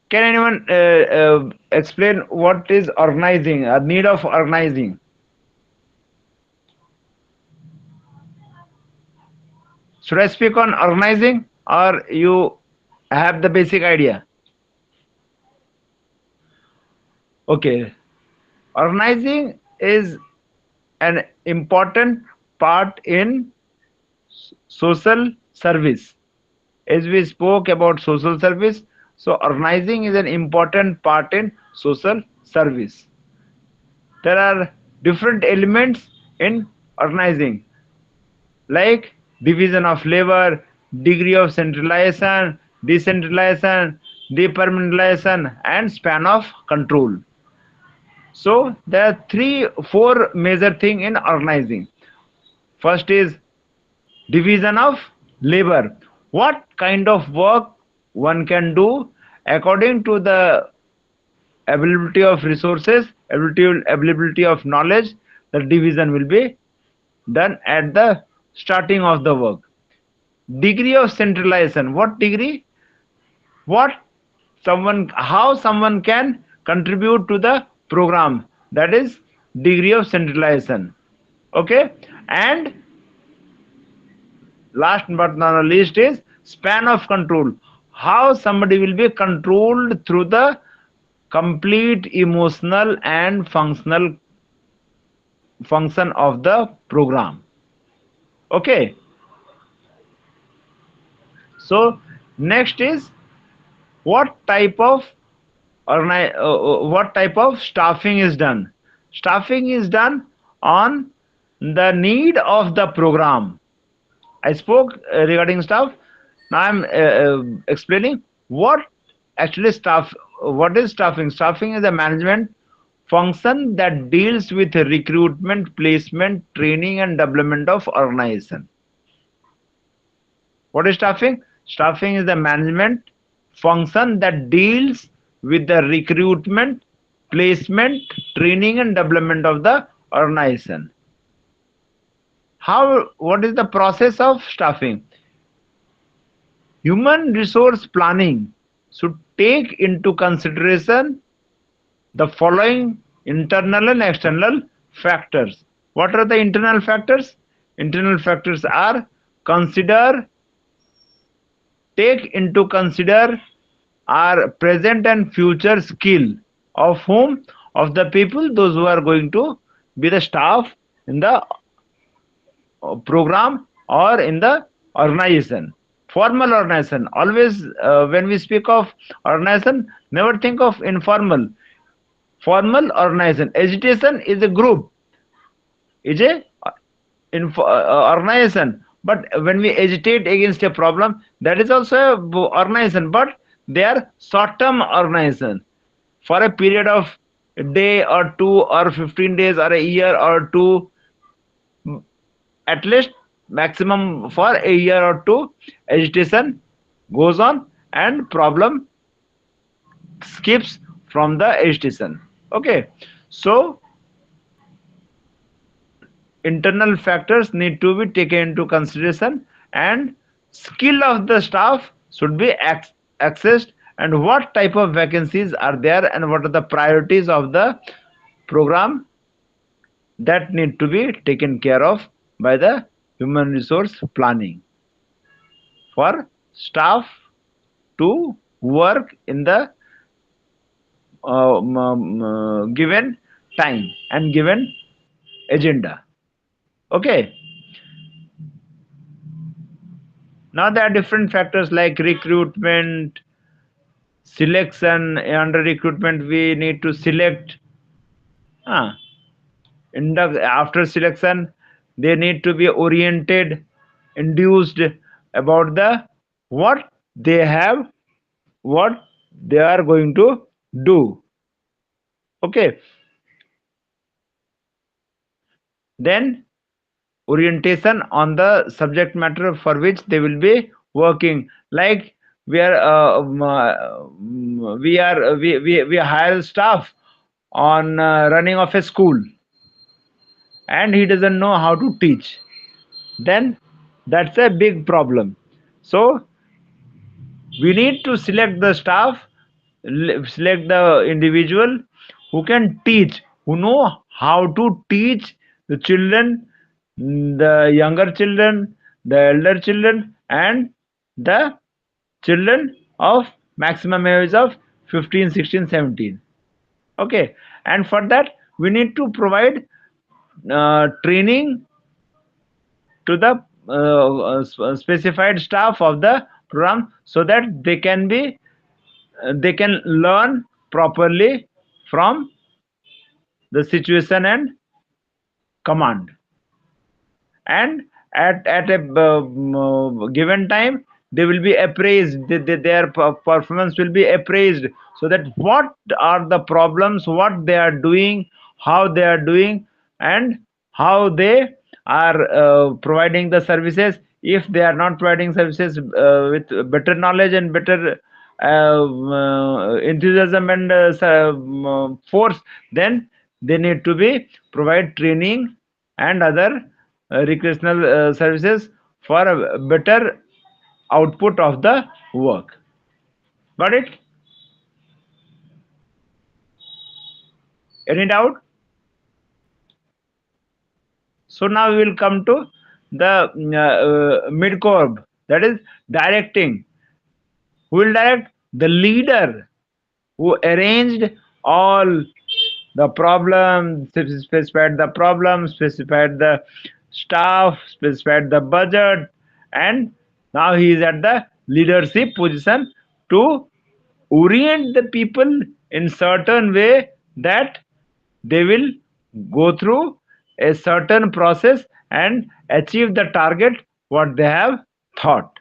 Can anyone explain what is organizing, a need of organizing? Should I speak on organizing, or you have the basic idea? Okay. Organizing is an important part in social service. As we spoke about social service, so organizing is an important part in social service. There are different elements in organizing, like division of labor, degree of centralization, decentralization, depermanentization, and span of control. So there are four major things in organizing. First is division of labor. What kind of work one can do according to the availability of resources, availability of knowledge, the division will be done at the starting of the work. Degree of centralization. What degree? What how someone can contribute to the program. That is degree of centralization. Okay? And last but not least is span of control. How somebody will be controlled through the complete emotional and functional function of the program. Okay, so next is what type of what type of staffing is done. Staffing is done on the need of the program. I spoke regarding staff. Now I'm explaining what actually staff. What is staffing? Staffing is a management function that deals with recruitment, placement, training, and development of organization. What is staffing? Staffing is the management function that deals with the recruitment, placement, training, and development of the organization. What is the process of staffing? Human resource planning should take into consideration the following internal and external factors. What are the internal factors? Internal factors are take into consider our present and future skill of whom? Of the people, those who are going to be the staff in the program or in the organization. Formal organization. Always when we speak of organization, never think of informal. Formal organization. Agitation is a group, is a organization. But when we agitate against a problem, that is also a organization, but they are short-term organization for a period of a day or two or 15 days or a year or two, at least maximum for a year or two. Agitation goes on and problem skips from the agitation. Okay, so internal factors need to be taken into consideration, and skill of the staff should be accessed, and what type of vacancies are there and what are the priorities of the program that need to be taken care of by the human resource planning for staff to work in the given time and given agenda. Okay. Now there are different factors like recruitment, selection. Under recruitment, we need to select. Uh, After selection, they need to be oriented, induced about the what they have, what they are going to do. Okay. Then orientation on the subject matter for which they will be working, like we hire staff on running of a school, and he doesn't know how to teach, then that's a big problem. So we need to select the staff, select the individual who can teach, who know how to teach the children, the younger children, the elder children, and the children of maximum age of 15, 16, 17. Okay, and for that we need to provide training to the specified staff of the program, so that they can learn properly from the situation and command, and at a given time they will be appraised, their performance will be appraised, so that what are the problems, what they are doing, how they are doing, and how they are providing the services. If they are not providing services with better knowledge and better enthusiasm and force, then they need to be provide training and other recreational services for a better output of the work. Got it? Any doubt? So now we will come to the mid-corp, that is directing. Who will direct? The leader who arranged all the problems, specified the problems, specified the staff, specified the budget, and now he is at the leadership position to orient the people in certain way that they will go through a certain process and achieve the target what they have thought.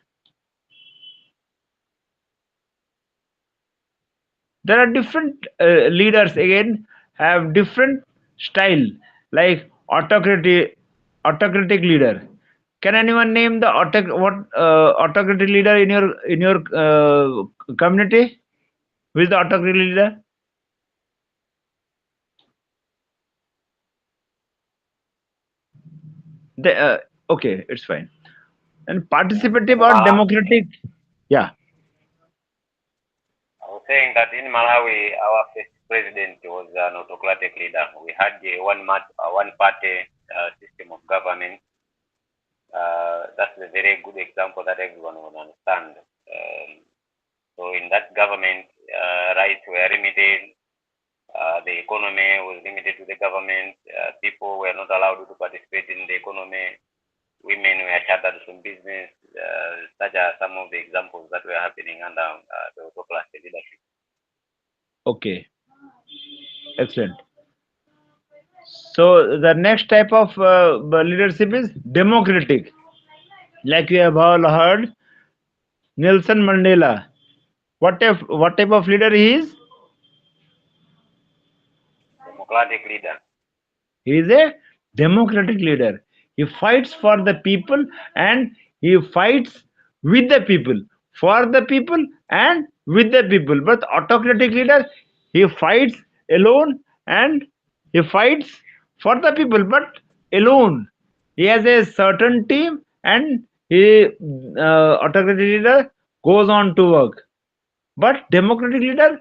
There are different leaders again have different style, like autocratic leader. Can anyone name the autocratic leader in your community? Who is the autocratic leader? Okay, it's fine. And participative or democratic? Yeah. I was saying that in Malawi, our first president was an autocratic leader. We had a one-party system of government. That's a very good example that everyone will understand. So in that government, rights were limited. The economy was limited to the government. People were not allowed to participate in the economy. Women were shuttered from business. Such are some of the examples that were happening under the autocratic leadership. Okay. Excellent. So the next type of leadership is democratic. Like you have all heard, Nelson Mandela. What type of leader he is? Democratic leader. He is a democratic leader. He fights for the people, and he fights with the people, for the people, and with the people. But autocratic leader, he fights alone and he fights for the people, but alone. He has a certain team, and he autocratic leader goes on to work. But democratic leader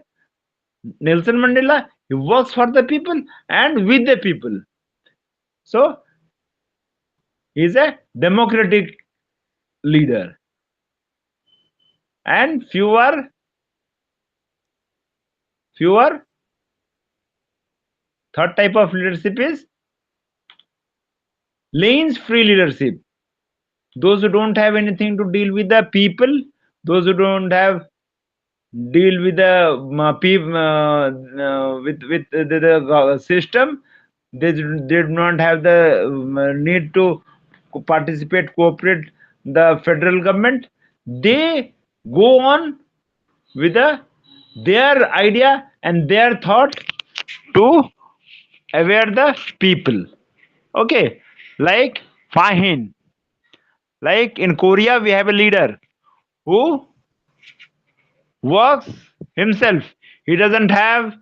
Nelson Mandela, he works for the people and with the people. So he is a democratic leader. And fewer third type of leadership is lanes free leadership. Those who don't have anything to deal with the people, those who don't have deal with the the system, they do not have the need to participate, cooperate the federal government. They go on with their idea and their thought to aware the people. Okay, like Fahin. Like in Korea, we have a leader who works himself. He doesn't have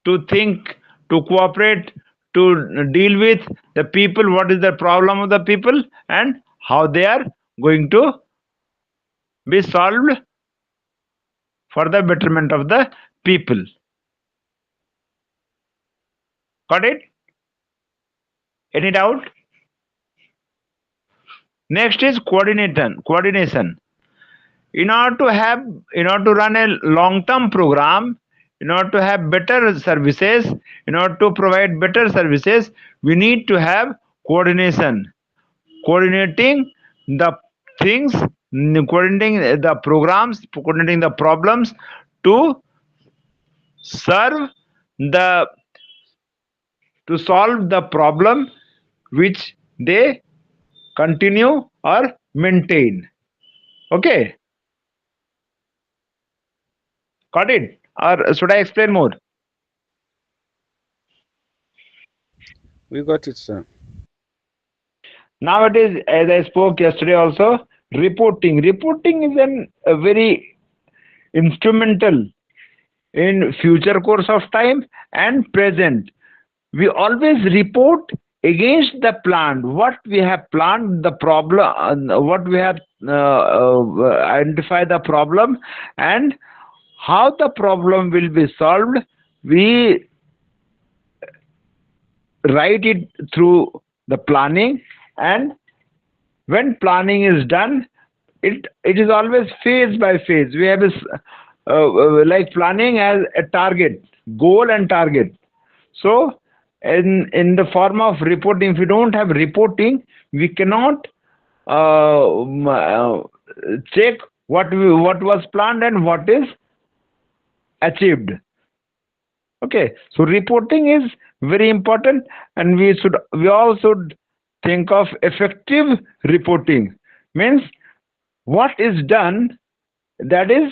to think, to cooperate, to deal with the people, what is the problem of the people, and how they are going to be solved for the betterment of the people. Got it? Any doubt? Next is coordination. In order to run a long-term program, in order to have better services, in order to provide better services, we need to have coordination. Coordinating the things, coordinating the programs, coordinating the problems to serve the to solve the problem which they continue or maintain. Okay, got it? Or should I explain more? We got it, sir. Now it is, as I spoke yesterday also, reporting. Reporting is a very instrumental in future course of time and present. We always report against the plan, what we have planned, the problem, what we have identified the problem, and how the problem will be solved. We write it through the planning, and when planning is done, it is always phase by phase. We have this like planning as a target, goal and target. So in the form of reporting, if we don't have reporting, we cannot check what was planned and what is achieved. Okay, so reporting is very important, and we all should think of effective reporting. Means what is done, that is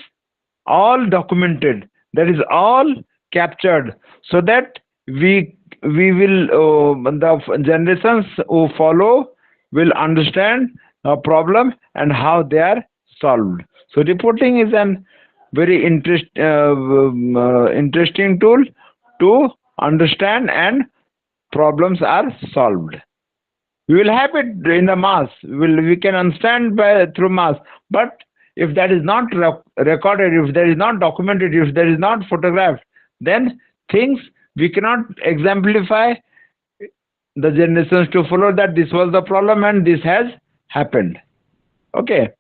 all documented, that is all captured, so that we will the generations who follow will understand a problem and how they are solved. So reporting is an very interesting tool to understand, and problems are solved. We will have it in the mass. We can understand through mass, but if that is not recorded, if that is not documented, if that is not photographed, then things we cannot exemplify the generations to follow that this was the problem and this has happened. Okay,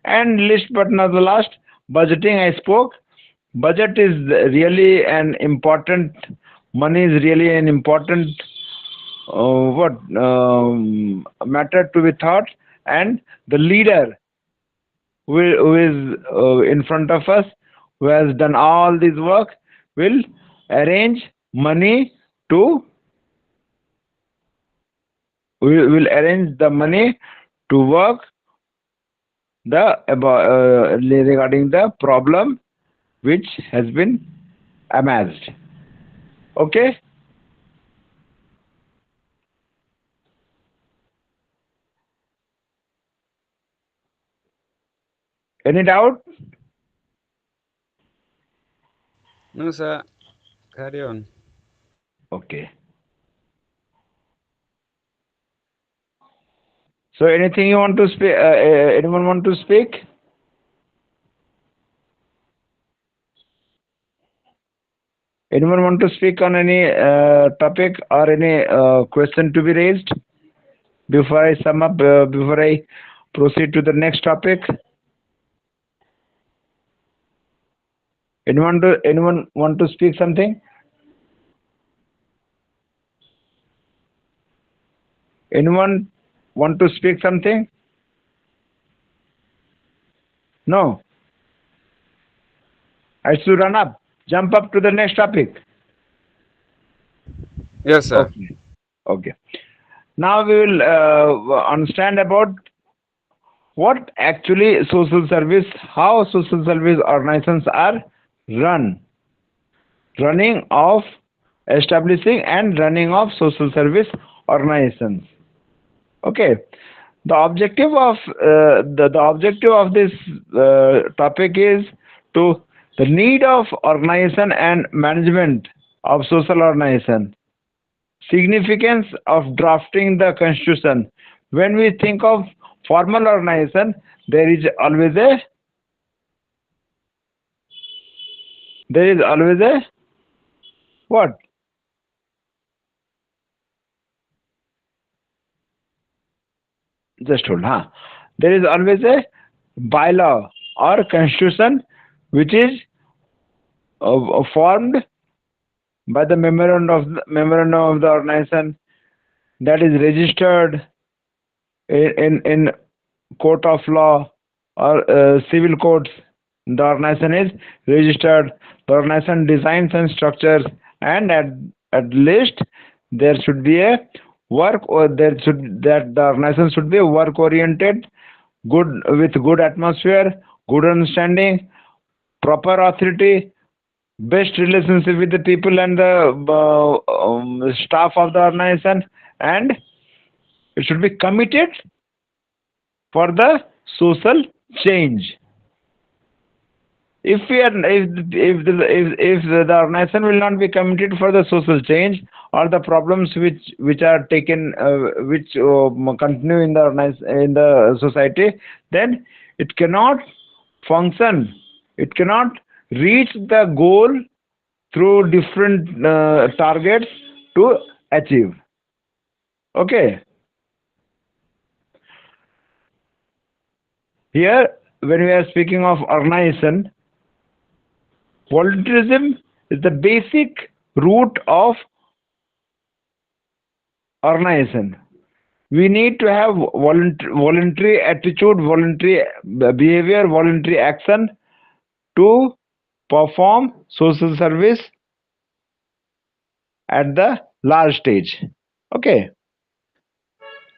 and least but not the last, budgeting. I spoke. Budget is really an important. Money is really an important matter to be thought, and the leader who is in front of us, who has done all this work, will arrange money to will arrange the money to work regarding the problem which has been amassed. Okay. Any doubt? No, sir. Carry on. Okay. So anything you want to speak? Anyone want to speak? Anyone want to speak on any topic or any question to be raised before I sum up? Before I proceed to the next topic? Anyone want to speak something? Anyone want to speak something? No. I should run up, jump up to the next topic. Yes, sir. Okay. Okay. Now we will understand about what actually social service, how social service organizations are running of establishing and running of social service organizations. Okay. The objective of the objective of this topic is to the need of organization and management of social organization, significance of drafting the constitution. When we think of formal organization, there is always a what? Just hold, huh? There is always a bylaw or constitution which is formed by the memorandum of the organization, that is registered in court of law or civil courts. The organization is registered. The organization designs and structures, and at least there should be a work, or that the organization should be work oriented, good, with good atmosphere, good understanding, proper authority, best relationship with the people and the staff of the organization, and it should be committed for the social change. If we are, if the organization will not be committed for the social change, or the problems which are taken which continue in the society, then it cannot function. It cannot reach the goal through different targets to achieve. Okay. Here, when we are speaking of organization, volunteerism is the basic root of organization. We need to have voluntary attitude, voluntary behavior, voluntary action to perform social service at the large stage. Okay.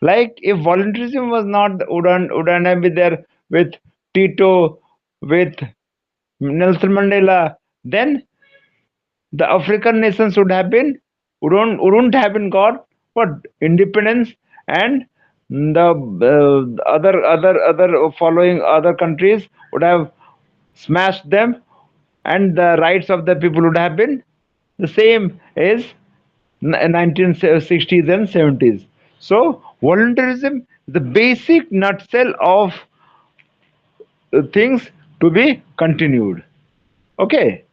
Like if volunteerism was not, wouldn't have been there with Tito, with Nelson Mandela, then the African nations wouldn't have been got what independence, and the other following other countries would have smashed them, and the rights of the people would have been the same as 1960s and 70s. So volunteerism is the basic nutshell of things to be continued. Okay.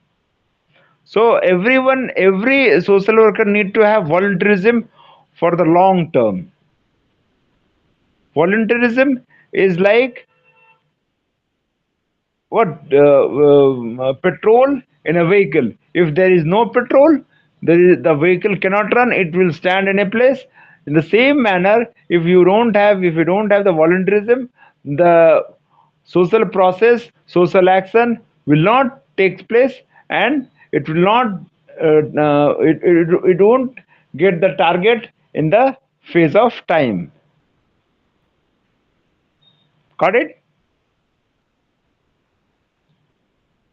So every social worker need to have volunteerism for the long term. Volunteerism is like what petrol in a vehicle. If there is no petrol, the vehicle cannot run. It will stand in a place. In the same manner, if you don't have the volunteerism, the social process, social action will not take place, and it will not it won't get the target in the phase of time. Got it?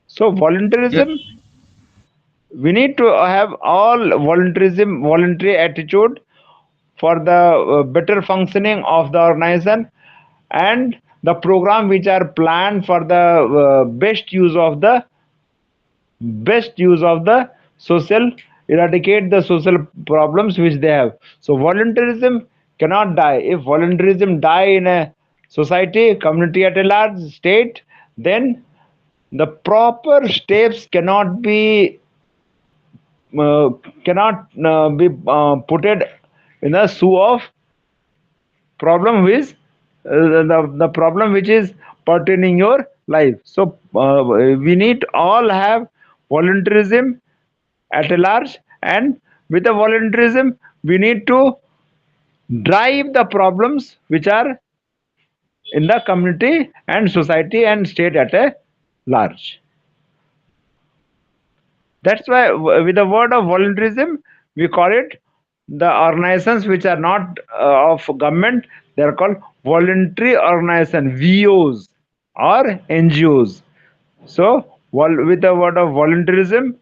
So volunteerism, Yes. we need to have all volunteerism, voluntary attitude for the better functioning of the organization, and the program which are planned for the best use of the social, eradicate the social problems which they have. So volunteerism cannot die. If voluntarism die in a society, community at a large, state, then the proper steps uh, cannot be put in a zoo of problem which the problem which is pertaining your life. So we need all have voluntarism at a large, and with the voluntarism we need to drive the problems which are in the community and society and state at a large. That's why with the word of voluntarism we call it the organizations which are not of government, they are called voluntary organization, VOs or NGOs. So with the word of voluntarism,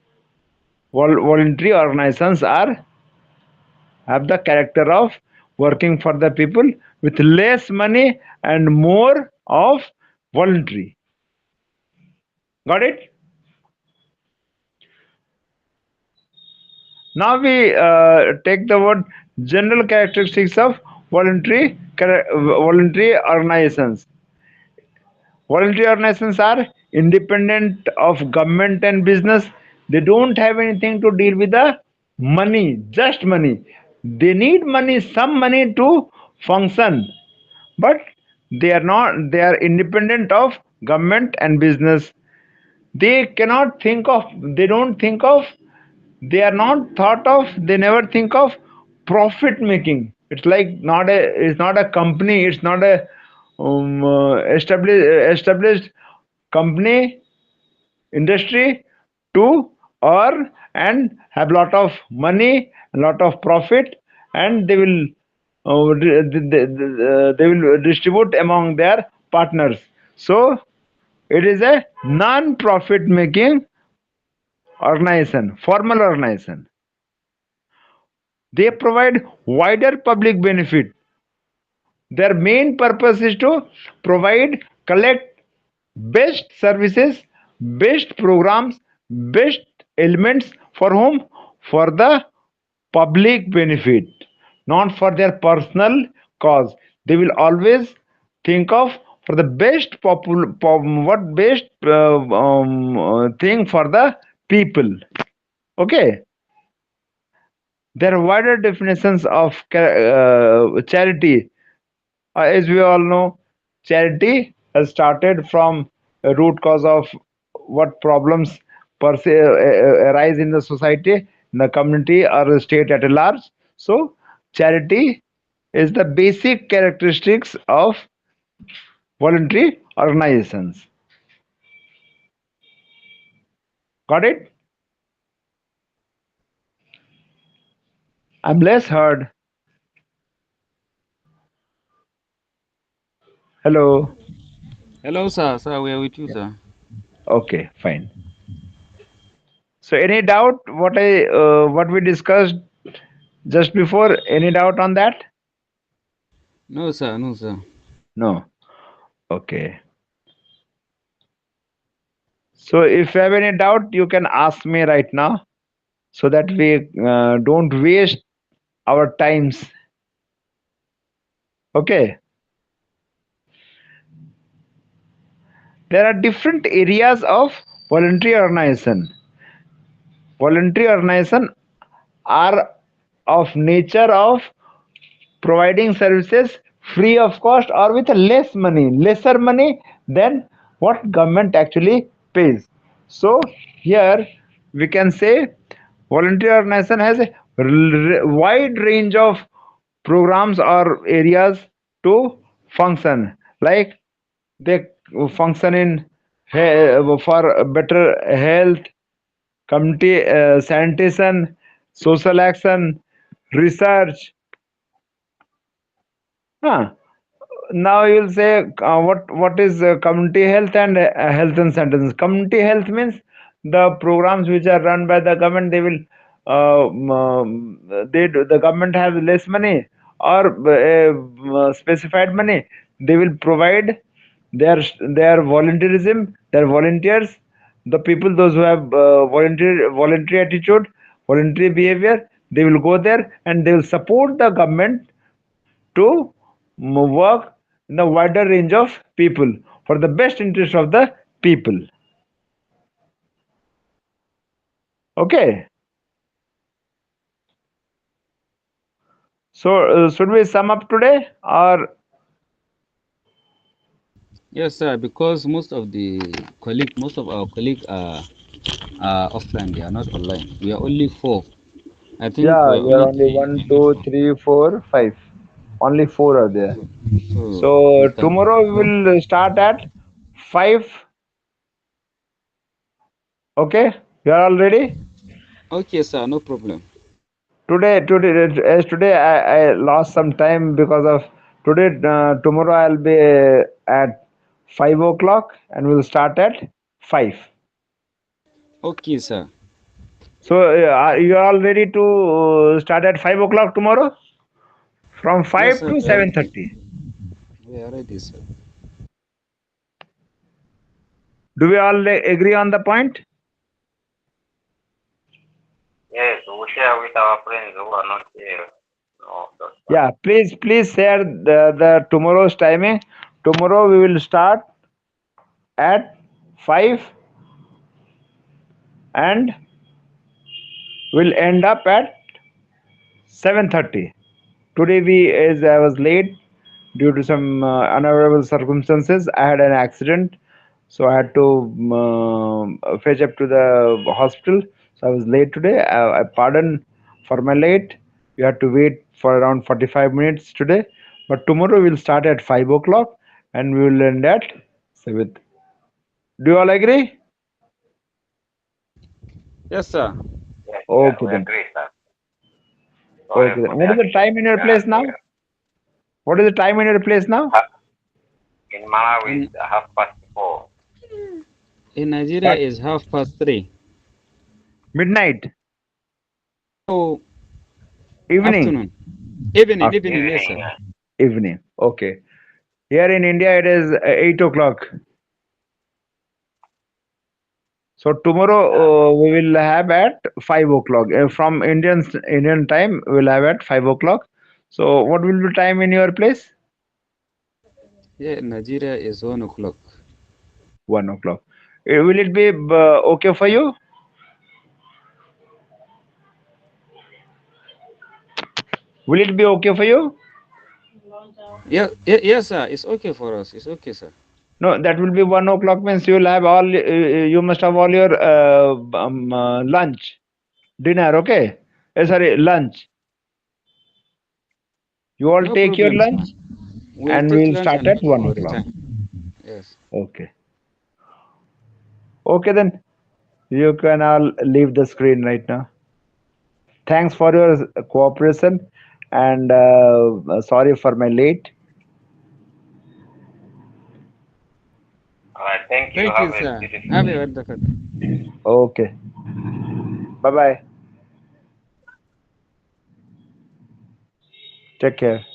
voluntary organizations are have the character of working for the people with less money and more of voluntary. Got it? Now we take the word general characteristics of voluntary organizations. Voluntary organizations are independent of government and business. They don't have anything to deal with the money, just money. They need money, some money to function, but they are not. They are independent of government and business. They cannot think of. They don't think of, they are not thought of, they never think of profit making. It's like not a company, it's not a established company industry to earn and have lot of money, a lot of profit, and they will they will distribute among their partners. So it is a non-profit making organization, formal organization. They provide wider public benefit. Their main purpose is to collect best services, best programs, best elements for whom? For the public benefit, not for their personal cause. They will always think of for the best what best thing for the people. Okay. There are wider definitions of charity. As we all know, charity has started from a root cause of what problems arise in the society, in the community, or the state at a large. So, charity is the basic characteristics of voluntary organizations. Got it? I'm less heard. Hello. Hello, sir. Sir, we are with you, sir. Okay, fine. So, any doubt what we discussed just before? Any doubt on that? No, sir. No, sir. No. Okay. So, if you have any doubt, you can ask me right now so that we don't waste our times. Okay. There are different areas of voluntary organization. Voluntary organization are of nature of providing services free of cost or with lesser money than what government actually pays. So here we can say voluntary organization has a wide range of programs or areas to function, like they function in for better health, community sanitation, social action, research. Huh. Now you'll say what is community health and health and sentence. Community health means the programs which are run by the government. They will the government has less money or specified money. They will provide their volunteerism, their volunteers, the people those who have voluntary attitude, voluntary behavior. They will go there and they will support the government to work in a wider range of people for the best interest of the people. Okay. So should we sum up today or Yes, sir, because most of our colleagues are offline, they are not online. We are only four. I think yeah, we are we are only only three one, remaining two, four. three, four, five. Only four are there. So we So can tomorrow we talk. will start at 5. Okay, you are all ready? Okay, sir, no problem. Today, as today I lost some time because of today. Tomorrow I'll be at 5 o'clock and we'll start at 5. Okay, sir. So are you all ready to start at 5 o'clock tomorrow from Yes, 5 sir, to 7:30? we are ready, sir. Do we all agree on the point? Yes, we share with our friends who are not here. No, that's fine. Yeah, please share the tomorrow's timing. Tomorrow we will start at 5 and we'll end up at 7:30. Today as I was late due to some unavoidable circumstances. I had an accident, so I had to fetch up to the hospital. So I was late today. I pardon for my late. You had to wait for around 45 minutes today. But tomorrow we'll start at 5 o'clock and we will end at 7. Do you all agree? Yes, sir. Yes, Okay we then. agree, sir. Sorry Okay then. for the What is the accident. time in your place now? What is the time in your place now? In Malawi, In it's 4:30. Nigeria What? is 3:30. Midnight? Oh, Evening? afternoon. Evening, Okay. evening, yes, Evening. sir. Evening. Okay. Here in India it is 8 o'clock. So tomorrow we will have at 5 o'clock. From Indian time we'll have at 5 o'clock. So what will be time in your place? Yeah, Nigeria is 1 o'clock. 1 o'clock. Will it be okay for you? Will it be okay for you? Yeah, yes, sir. It's okay for us. It's okay, sir. No, that will be 1 o'clock means you will have all. You must have all your lunch, dinner. Okay. Sorry, lunch. You all No take your problem, sir. lunch We'll and take we'll lunch start and at meet one for the o'clock. time. Yes. Okay. Okay then. You can all leave the screen right now. Thanks for your cooperation and sorry for my late. All right, thank you. Thank Have you, a sir. beautiful Have a day. wonderful day. Okay. Bye bye. Take care.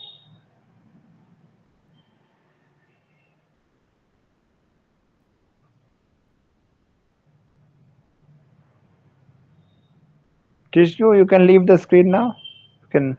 Tissue, you can leave the screen now. You can.